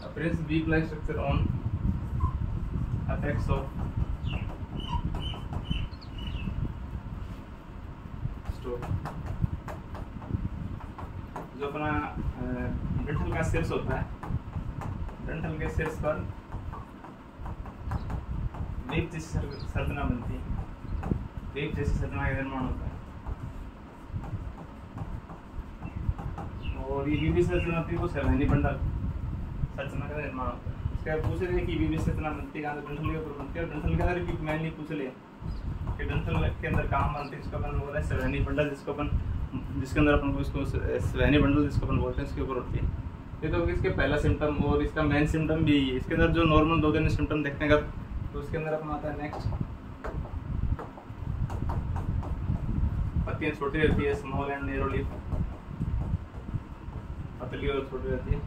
appears weak-like structure on apex of stalk। जो अपना डंठल का शीर्ष होता है, डंठल के शीर्ष पर वीप जैसी संरचना बनती है, वीप जैसी संरचना का निर्माण होता है। और ये वीप संरचना होती है वो सैलानी बंडल संरचना का निर्माण होता है। इसका पूछ रहे कि वीप संरचना बनती है डंठल के ऊपर बनती है, और डंठल के अंदर भी मेनली पूछ ले कि डंठल के अंदर कहाँ बनती है, इसको अपन बोल रहे हैं सैलानी बंडल, जिसको अपन जिसके अंदर अपन को इसको सैलानी बंडल जिसको अपन बोलते हैं, इसके ऊपर होती है। ये तो इसके पहला सिम्टम, और इसका मेन सिम्टम भी है। इसके अंदर जो नॉर्मल 2 सिम्टम देखने का, तो उसके अंदर अपना आता है नेक्स्ट, पत्तियां छोटी रहती है, स्मॉल एंड नैरो लीफ, पतली और छोटी रहती है।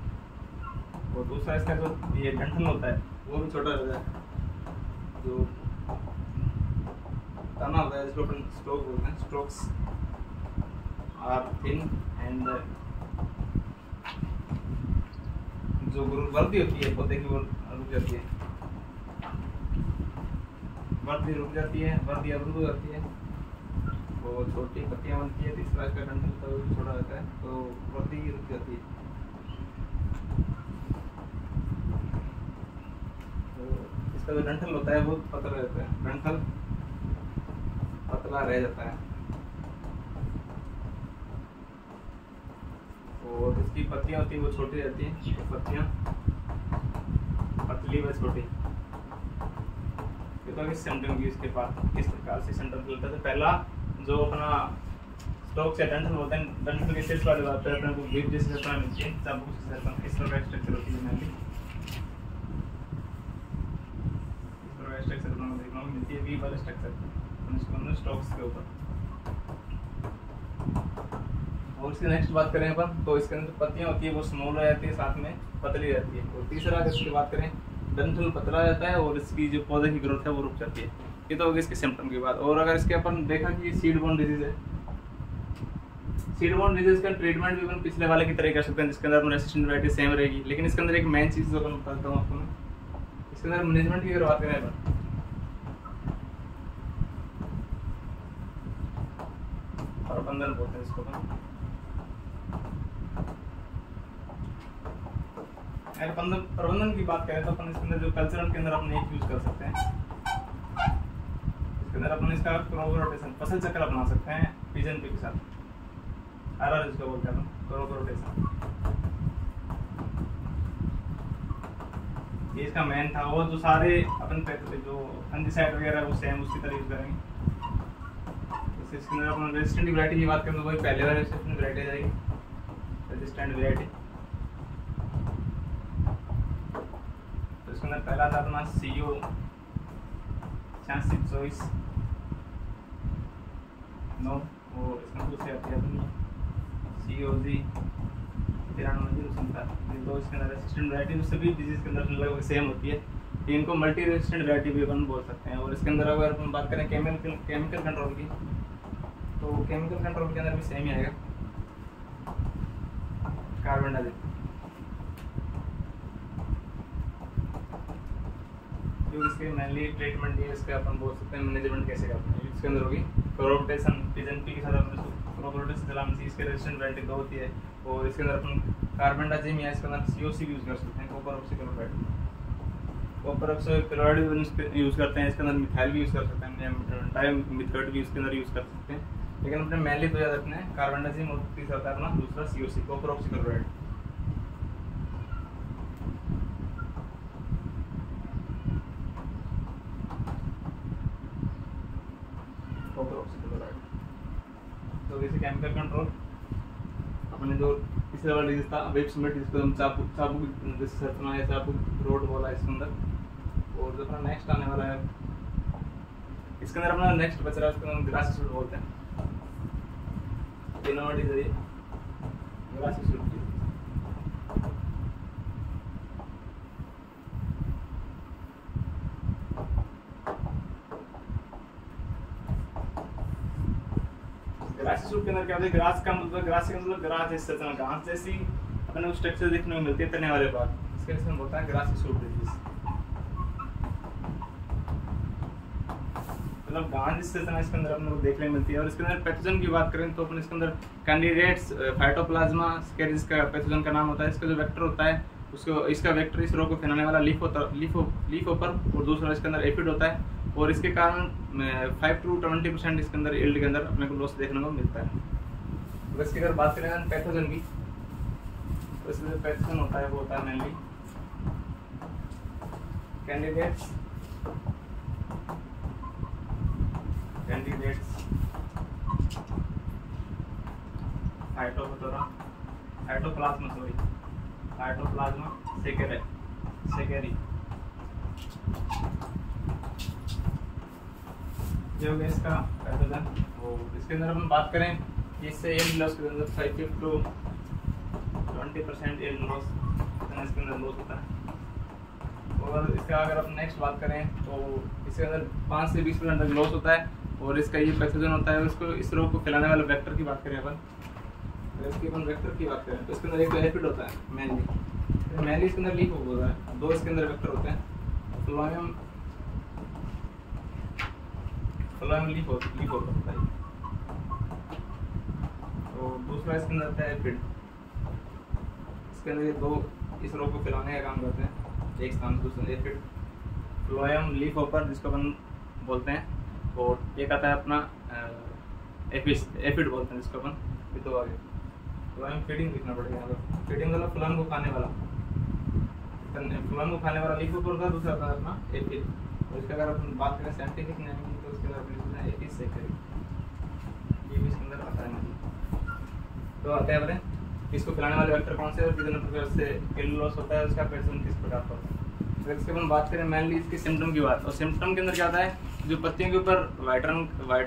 और दूसरा, इसका जो ये डंठल होता है वो भी छोटा रहता है। जो तना होता है जिसको अपन स्ट्रोक बोलते हैं, स्ट्रोक्स आर थिन एंड जो वृद्धि होती है पौधे की वो रुक जाती है, वृद्धि रुक जाती है, वृद्धि अवरुद्ध हो जाती है, वो छोटी पत्तियां बनती है। तीसरा, इसका डंठल तो छोटा रहता है, तो वृद्धि रुक जाती है। तो इसका जो डंठल होता है वो पतला रहता है, डंठल पतला रह जाता है। और इसकी पत्तियां होती है वो छोटी रहती हैं, तो पत्तियां पतली व छोटी। तो इस सिम्टम की इसके पास किस प्रकार से सिम्टम चलता है। पहला जो अपना स्टॉक से डंठल होता है, डंठल के शीर्ष वाले बात अपने को वीप जैसी संरचना मिलती है, चाबुक से संरचना, इस तरह का स्ट्रक्चर होती है मेनली, इस तरह का स्ट्रक्चर अपने को देखने को मिलती है, वीप वाला स्ट्रक्चर इसको हमने स्टॉक्स के ऊपर। और इसकी नेक्स्ट बात करें अपन, तो इसके अंदर पत्तियां होती है वो स्मॉल रहती है, साथ में पतली रहती है। और तीसरा, अगर इसकी बात करें, डंठल पतला रहता है और इसकी जो पौधे की ग्रोथ है वो रुक जाती है। ये तो होगी इसके सिम्टम की बात। और अगर इसके अपन देखा कि सीड बॉर्न डिजीज है, सीड बॉर्न डिजीज का ट्रीटमेंट भी अपन पिछले वाले की तरह कर सकते हैं, जिसके अंदर अपन रेसिस्टेंट वैरायटी सेम रहेगी। लेकिन इसके अंदर एक मेन चीज जो मैं बताता हूँ आपको, इसके अंदर मैनेजमेंट की अगर बात करें अपन, प्रबंधन बोलते हैं इसको अपन, प्रबंधन की बात करें तो अपन इसके अंदर जो कल्चरल के अंदर अपन एक यूज कर सकते हैं। इसके अंदर अपन इसका क्रॉप रोटेशन, फसल चक्र अपना सकते हैं पिजन के साथ, आरआर जिसको बोलते हैं अपन, क्रॉप रोटेशन। ये इसका मेन था। वो जो सारे अपन जो फंगिसाइड वगैरह वो सेम उसकी तरह यूज करेंगे। जैसे इसके अंदर अपन रेजिस्टेंट वैरायटी की बात करें तो वही पहले वाले रेजिस्टेंट वैरायटी जाएगी, रेजिस्टेंट वैरायटी। इसके अंदर पहला था अपना CO 8624 9, और इसमें दूसरी आती है अपनी COG 9307। तो इसके अंदर रेसिस्टेंट वैरायटी सभी डिजीज के अंदर लगभग सेम होती है, इनको मल्टी रेसिस्टेंट वैरायटी भी अपन बोल सकते हैं। और इसके अंदर अगर अपन बात करें केमिकल कंट्रोल की, तो केमिकल कंट्रोल के अंदर भी सेम ही आएगा, कार्बेंडाजिम, जो इसके मेनली ट्रीटमेंट है। इसका अपन बोल सकते हैं मैनेजमेंट कैसे करते हैं। इसके अंदर होगी क्रॉप रोटेशन, पिजन पी के साथ अपन क्रॉप रोटेशन चलाने से इसके रेजिस्टेंट वैरायटी 2 होती है। और इसके अंदर अपन कार्बेंडाजिम या इसके अंदर COC भी यूज कर सकते हैं, copper oxychloride. Copper oxychloride use करते हैं, इसके अंदर मिथाइल भी यूज़ कर सकते हैं, डाइमिथाइल भी इसके अंदर यूज़ कर सकते हैं। लेकिन अपने मेनली तो याद रखना है कार्बन डाइऑक्साइड और तीसरा होता है अपना दूसरा COC कॉपर ऑक्सीक्लोराइड। तो जैसे केमिकल कंट्रोल अपने जो पिछले वाला डिजीज था वेब समिट, जिसको हम चाबुक जैसे सरतना है, चाबुक रोड बोला इसके अंदर। और जो अपना नेक्स्ट आने वाला है इसके अंदर अपना नेक्स्ट बच रहा है, उसको हम ग्रासी सूट बोलते हैं। तीनों disease grassy shoot. Grassy shoot के अंदर क्या होता है, ग्रास का मतलब ग्रास जैसे घास जैसी अपने को स्ट्रक्चर देखने को मिलती है तने वाले बात, इसके लिए हम बोलते हैं ग्रासी सूट डिजीज। मतलब घास जिससे तना इसके अंदर अपने को देखने को मिलती है। और इसके अंदर पैथोजन की बात करें तो अपन इसके अंदर कैंडिडेट्स फाइटोप्लाज्मा स्केरिस का पैथोजन का नाम होता है। इसका जो वेक्टर होता है उसको, इसका वेक्टर इस रोग को फैलाने वाला लीफ होपर, और दूसरा इसके अंदर एफिड होता है। और इसके कारण 5 to 20% इसके अंदर यील्ड के अंदर अपने को लॉस देखने को मिलता है। तो इसकी अगर बात करें पैथोजन की, तो इसमें जो पैथोजन होता है वो होता है मेनली कैंडिडेट्स फाइटोप्लाज्मा सेकेरी जो है इसका पैथोजन। और इसके अंदर हम बात करें कि इससे यील्ड लॉस के अंदर 5 to 20% यील्ड लॉस इसके अंदर लॉस होता है। और इसका अगर हम नेक्स्ट बात करें तो इसके अंदर 5 से 20% तक लॉस होता है। और इसका ये पैथोजन होता है, उसको इस रोग को फैलाने वाले वेक्टर की बात करें अपन, तो इसके अपन वेक्टर की बात करें तो इसके अंदर एक तो एफिड होता है मेनली इसके अंदर लीफ होता है। 2 इसके अंदर वेक्टर होते हैं, फ्लोएम लीफ होता है। और दूसरा इसके अंदर आता है एफिड, इसके अंदर ये 2 इस रोग को फैलाने का काम करते हैं, एक स्थान से दूसरे। एफिड फ्लोएम लीफ होपर जिसको अपन बोलते हैं, और एक आता है अपना एफिड बोलते हैं जिसको अपन। ये तो आगे तो हमें फीडिंग लिखना पड़ेगा। फीडिंग वाला फ्लोएम को खाने वाला लीफ होपर होता है, दूसरा आता है अपना एफिड। और इसका अगर अपन बात करें साइंटिफिक नेम की तो उसके अंदर अपन एफिड सेकेरी, ये भी इसके अंदर आता है। तो आता है अपने इसको फैलाने वाले वेक्टर कौन से और कितने प्रकार से यील्ड लॉस होता है, उसका पैटर्न किस प्रकार का होता है। तो इसके अपन बात करें मेनली इसके सिम्टम की बात, और सिम्टम के अंदर क्या आता है, जो पत्तियों के ऊपर वाइट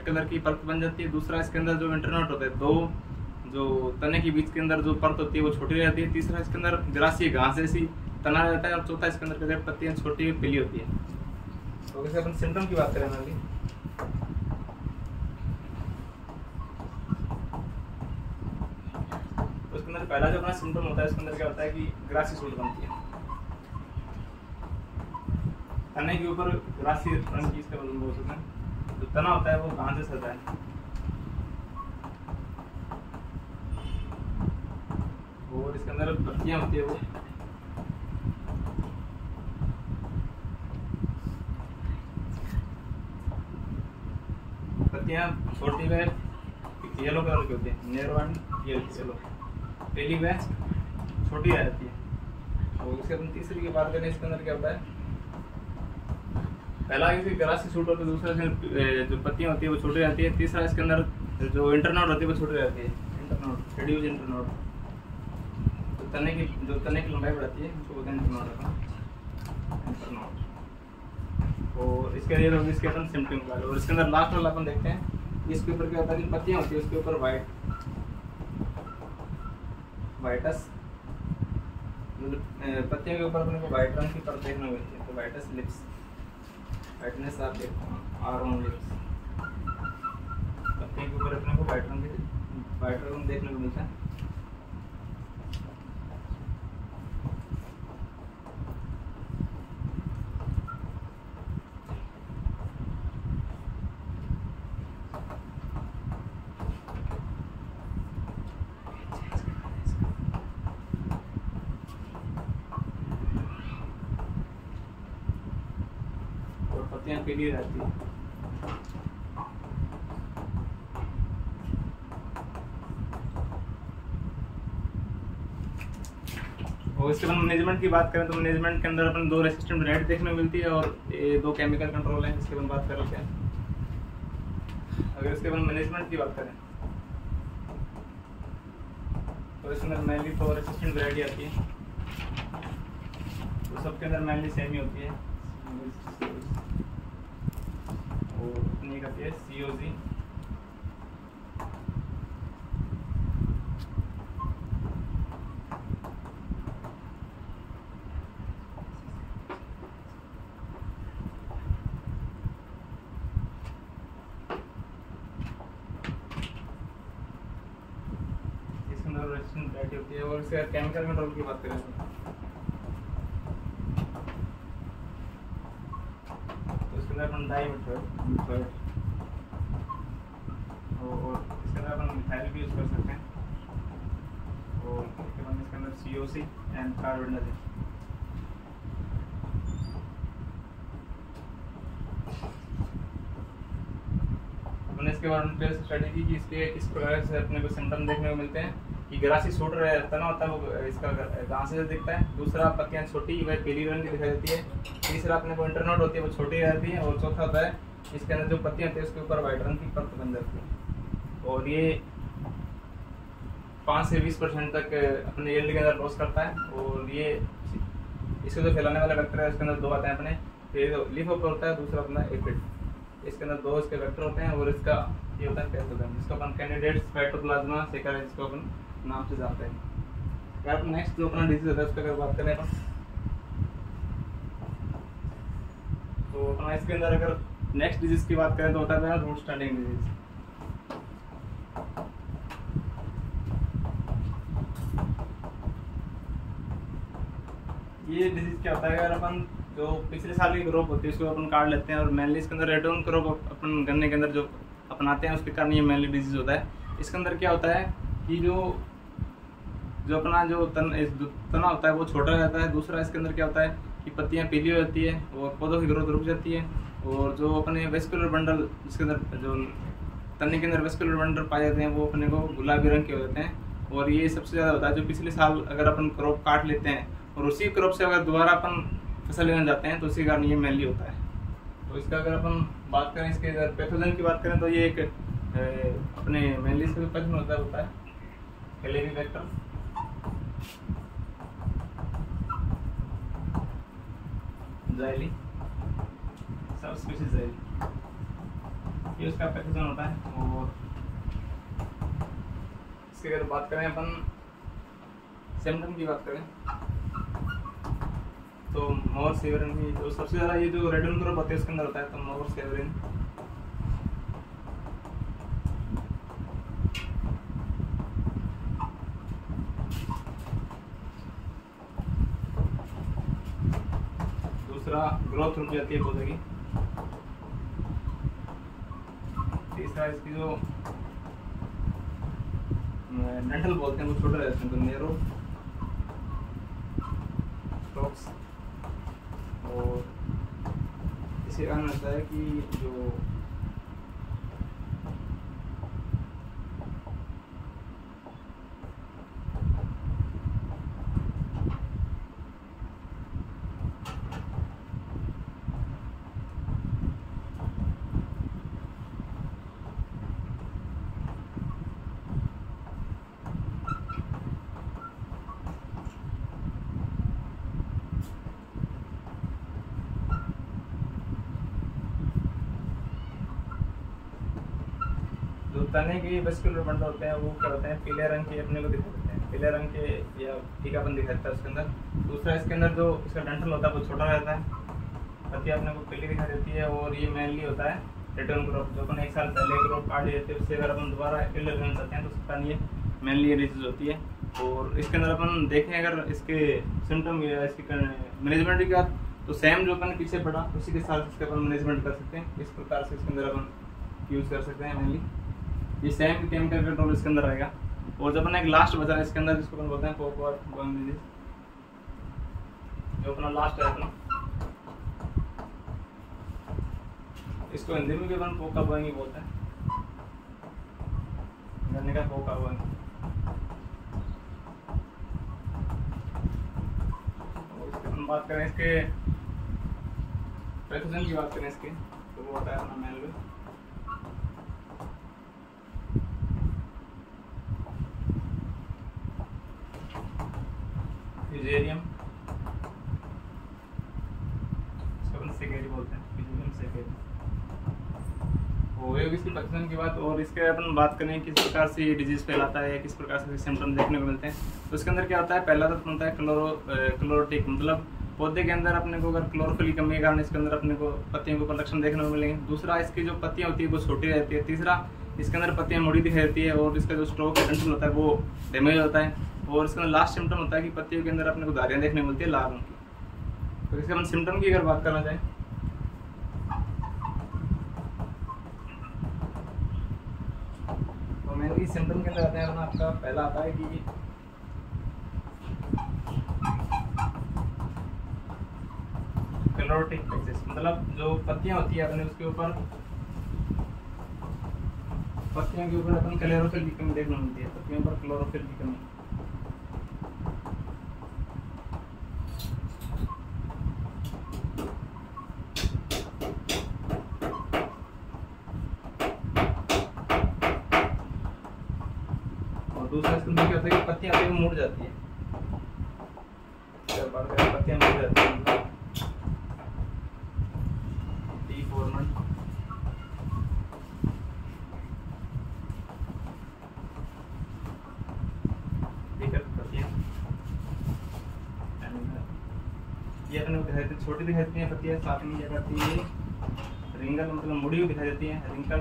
कलर की परत बन जाती है। दूसरा इसके अंदर जो इंटरनोट होता है, 2 जो तने के बीच के अंदर जो परत होती है वो छोटी रहती है। तीसरा इसके अंदर ग्रासी घास जैसी तना रहता है। और चौथा इसके अंदर पत्तियां छोटी पीली होती है। तो जैसे अपन सिम्टम की बात करें मेनली, तो इसके अंदर पहला जो अपना सिम्टम होता है इसके अंदर क्या होता है कि ग्रासी सूट बनती है, तने के ऊपर ग्रासी रंग की इसका मतलब बोल सकते हैं। जो तना होता है वो घास से सजा है, और इसके अंदर पत्तियां होती है, वो पत्तियां छोटी व येलो कलर की होती है, नेरो एंड येलो, पहली व छोटी रहती है। और इसके अपन तीसरी की बात करें, इसके अंदर क्या होता है, पहला इसकी ग्रासी सूट होता है, दूसरा जो पत्तियां होती है वो छोटी रहती है, तीसरा इसके अंदर जो इंटरनोड होती है वो छोटी रहती है, इंटरनोड रेड्यूस इंटरनोड। तो तने की लंबाई बढ़ाती है, उसको बोलते हैं इंटरनोड। और इसके लिए इसके अपन सिम्टम निकाले। और इसके अंदर लास्ट वाला अपन देखते हैं, इसके ऊपर क्या होता है, पत्तियां होती है उसके ऊपर वाइटस, पत्तियों के ऊपर अपने को वाइट रंग की परत देखने को मिलती है, तो वाइटस लिप्स, वाइटनेस आप देखते हैं आर ऑन लिप्स। पत्तियों के ऊपर अपने को वाइट रंग देखने को मिलता है। पत्तियां पीली रहती है। और इसके बाद मैनेजमेंट की बात करें तो मैनेजमेंट के अंदर अपन 2 रेसिस्टेंट रेड देखने को मिलती है और ये 2 केमिकल कंट्रोल है। इसके बाद बात कर लेते हैं। अगर इसके बाद मैनेजमेंट की बात करें तो इसके अंदर मेनली 4 रेसिस्टेंट वैरायटी आती है, तो सबके अंदर मेनली सेम ही होती है और अपनी आती है COG। होती है। और इसके केमिकल कंट्रोल की बात करें तो इसके अंदर अपन डाइमिथाइल और इसके अंदर अपन मिथाइल भी यूज कर सकते हैं और इसके बाद इसके अंदर COC एंड कार्बोनाइल। अपने इसके बारे में स्टडी की कि इसके किस प्रकार से अपने को सिम्टम देखने को मिलते हैं कि ग्रासी सूट तना होता है वो इसका घास से दिखता है, दूसरा पत्तियां छोटी वह पीली रंग की दिखाई देती है, तीसरा अपने को इंटरनोट होती है वो छोटी रहती है और चौथा होता है इसके अंदर जो पत्तियां होती है उसके ऊपर व्हाइट रंग की परत बन जाती है और ये 5 से 20% तक अपने यील्ड के अंदर लॉस करता है। और ये इसको जो फैलाने वाला वेक्टर है उसके अंदर 2 आते हैं अपने, एक लीफ होपर होता है, दूसरा अपना एफिड। इसके अंदर 2 इसके वेक्टर होते हैं और इसका ये होता है पैथोजन जिसको अपन कैंडिडेट्स फाइटोप्लाज्मा सेका जिसको अपन नाम से जानते हैं। यार नेक्स्ट जो अपना डिजीज है उस पर अगर बात करें तो अपना इसके अंदर अगर नेक्स्ट डिजीज की बात करें तो होता है रूट स्टैंडिंग डिजीज। ये डिजीज क्या होता है, अगर अपन जो पिछले साल की क्रॉप होती है उसको अपन काट लेते हैं और मेनली इसके अंदर रेडोन क्रॉप अपन गन्ने के अंदर जो अपनाते हैं उसके कारण ये मेनली डिजीज होता है। इसके अंदर क्या होता है कि जो अपना जो तना होता है वो छोटा रहता है, दूसरा इसके अंदर क्या होता है कि पत्तियां पीली हो जाती है और पौधों की ग्रोथ रुक जाती है और जो अपने वेस्कुलर बंडल जिसके अंदर जो तने के अंदर वेस्कुलर बंडल पाए जाते हैं वो अपने को गुलाबी रंग के हो जाते हैं। और ये सबसे ज़्यादा होता है जो पिछले साल अगर अपन क्रॉप काट लेते हैं और उसी क्रॉप से अगर दोबारा अपन फसल लेना जाते हैं तो उसी कारण ये मेनली होता है। तो इसका अगर अपन बात करें इसके अगर पैथोजन की बात करें तो ये एक अपने मेनली इसका पैथोजन होता है हेलिकोबैक्टर, ज़ाइली, सब स्पीशीज ज़ाइली, ये उसका पैथोजन होता है। और इसकी अगर बात करें अपन सिम्टम की बात करें तो मोर सेवरिन ही जो सबसे ज़्यादा ये जो रेडोन क्रॉप होते हैं उसके अंदर होता है, तो मोर सेवरिन, दूसरा ग्रोथ रुक जाती है पौधे की, तीसरा इसकी जो डंठल बोलते हैं वो छोटे रहते हैं तो नेरो स्टॉक्स। और इसी कारण होता है कि जो तने के वेस्कुलर बंडल होते हैं वो क्या होते हैं पीले रंग के अपने को दिखाई देते हैं, पीले रंग के या टीकापन दिखाता है उसके अंदर। दूसरा इसके अंदर जो इसका डंठल होता है वो छोटा रहता है, पत्तियां अपने को पीली दिखाई देती है और ये मेनली होता है रिटर्न क्रॉप जो अपन 1 साल पहले क्रॉप काट लिए थे उससे अगर अपन दोबारा फील्ड करना चाहते हैं तो उसके कारण ये मेनली ये डिजीज होती है। और इसके अंदर अपन देखें अगर इसके सिम्टम या इसकी मैनेजमेंट की बात तो सेम जो अपन पीछे पड़ा उसी के साथ इसके अपन मैनेजमेंट कर सकते हैं। इस प्रकार से इसके अंदर अपन यूज़ कर सकते हैं मेनली ये सेम केमिकल कंट्रोल इसके अंदर आएगा। और जब अपना एक लास्ट बचा है इसके अंदर जिसको अपन बोलते हैं पॉपकॉर्न बम डिजीज, जो अपना लास्ट है अपना इसको हिंदी में भी अपन पोका बोएंगे बोलते हैं, गन्ने का पोका बोएंगे। हम बात करें इसके पैथोजन की बात करें इसके, तो वो होता है अपना मेनली फ्यूजेरियम, इसको अपन सेकेरी बोलते हैं, फ्यूजेरियम सेकेरी। वो इसकी पैथोजन की बात। और इसके अपन बात करें किस प्रकार से ये डिजीज फैलाता है या किस प्रकार से सिम्टम देखने को मिलते हैं, तो इसके अंदर क्या होता है, पहला तो होता है क्लोरोटिक, मतलब पौधे के अंदर अपने को अगर क्लोरोफिल की कमी के कारण इसके अंदर अपने को पत्तियों के ऊपर लक्षण देखने को मिलेंगे। दूसरा, इसकी जो पत्तियां होती है वो छोटी रहती है। तीसरा, इसके अंदर पत्तियां मुड़ी दिखाई देती है और इसका जो स्टॉक डंठल होता है वो डैमेज होता है। और इसका लास्ट सिम्टम होता है कि पत्तियों के अंदर अपने को धारियां देखने को मिलती है लाल रंग की। तो इसके अपन सिम्टम की अगर बात करना चाहें, तो मेनली सिम्टम के अंदर आते हैं अपना, आपका पहला आता है कि क्लोरोटिक पैचेस, मतलब जो पत्तियां होती है अपने उसके ऊपर, पत्तियों के ऊपर अपन क्लोरोफिल की कमी देखने को मिलती है, पत्तियों पर क्लोरोफिल की कमी। और दूसरा इसके अंदर क्या होता है कि पत्तियां आते मुड़ जाती है, पत्तियां मुड़ जाती है, डिफॉर्मेंट। ये अपने को दिखाई देती, छोटी दिखाई देती हैं पत्तियां, साथ में क्या करती है रिंगल, मतलब मुड़ी हुई दिखाई देती है, रिंकल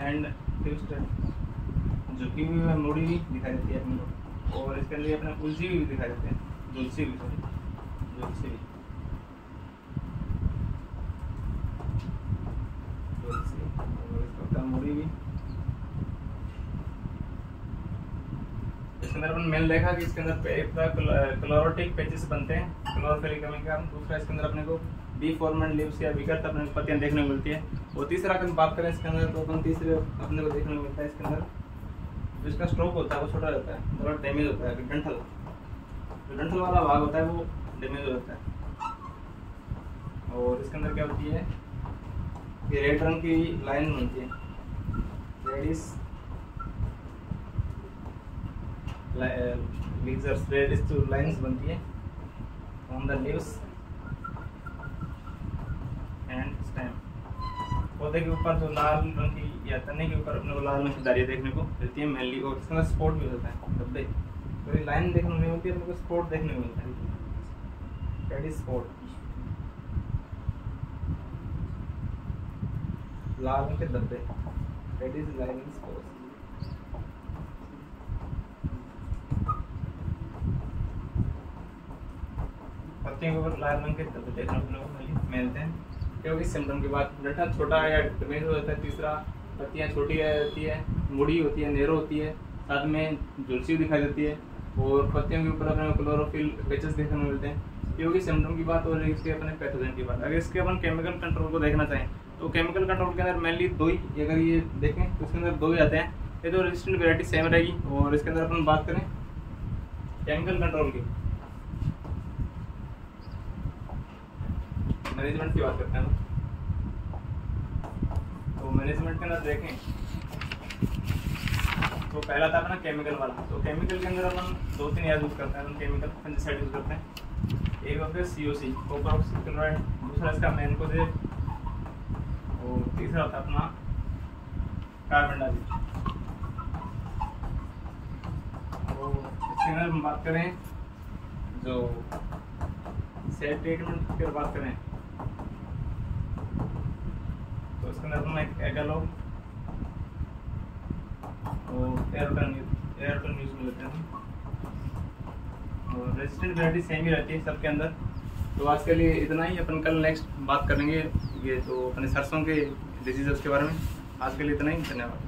एंड ट्विस्टेड, झुकी हुई मुड़ी हुई दिखाई देती है अपने को। और इसके अंदर अपने उलझी हुई दिखाई देते हैं, झुलसी हुई, सॉरी झुलसी हुई, और इसका मुड़ी हुई। इसके अंदर अपन मैंने देखा कि इसके अंदर क्लोरोटिक पैचेस बनते हैं क्लोरोफिल की कमी के कारण। दूसरा, इसके अंदर अपने को डिफॉर्मेंट लीव्स या विकृत अपने पत्तियां देखने को मिलती है। और तीसरा अगर बात करें इसके अंदर, तो अपन तीसरे अपने को देखने को मिलता है इसके अंदर जो इसका स्ट्रोक होता है वो छोटा रहता है, थोड़ा डैमेज होता है, डंठल, जो डंठल वाला भाग होता है वो डैमेज हो जाता है। और इसके अंदर क्या होती है, ये रेड रंग की लाइन बनती है, रेडिश रेडिश जो लाइंस बनती है on the leaves and stem. पौधे के ऊपर जो लाल रंग की या तने के ऊपर अपने को लाल रंग की धारियां देखने को मिलती है मेनली। और इसके अंदर स्पॉट भी होता है, धब्बे, तो ये लाइन देखने को नहीं मिलती है, अपने को स्पॉट देखने को मिलता है, रेडिश स्पॉट, लाल रंग के धब्बे, रेडिश लाइनिंग स्पॉट्स। पत्तियों के ऊपर लाल रंग के धब्बे देखने को मिलते हैं, क्योंकि सिम्टम के बाद डंठल छोटा या डैमेज हो जाता है। तीसरा, पत्तियां छोटी रहती है, मुड़ी होती है, नैरो होती है, साथ में झुलसी दिखाई देती है। और पत्तियों के ऊपर अपने क्लोरोफिल पैचेस देखने को मिलते हैं। ये होगी सिम्टम की बात। और इसके अपने पैथोजन की बात। अगर इसके अपन केमिकल कंट्रोल को देखना चाहें, तो केमिकल कंट्रोल के अंदर मेनली दो ही, अगर ये देखें तो इसके अंदर दो ही आते हैं। ये तो रेजिस्टेंट वैरायटी सेम रहेगी। और इसके अंदर अपन बात करें केमिकल कंट्रोल की, मैनेजमेंट की बात करते हैं। तो मैनेजमेंट के अंदर देखें तो पहला था अपना केमिकल वाला। तो केमिकल के अंदर अपन 2-3 याद यूज करते हैं। अपन केमिकल फंजिसाइड यूज करते हैं। एक होता है COC, कॉपर ऑक्सीक्लोराइड, दूसरा इसका मैनकोजेब, और तीसरा होता है अपना कार्बन डाइऑक्साइड। और इसके अंदर हम बात करें जो सेल ट्रीटमेंट की बात करें, तो इसके अंदर अपना एक एगालोग और एयरटन यूज में लेते हैं। और रेजिस्टेंट वैरायटी सेम ही रहती है सबके अंदर। तो आज के लिए इतना ही। अपन कल नेक्स्ट बात करेंगे ये तो अपने सरसों के डिजीज़ के बारे में। आज के लिए इतना ही, धन्यवाद।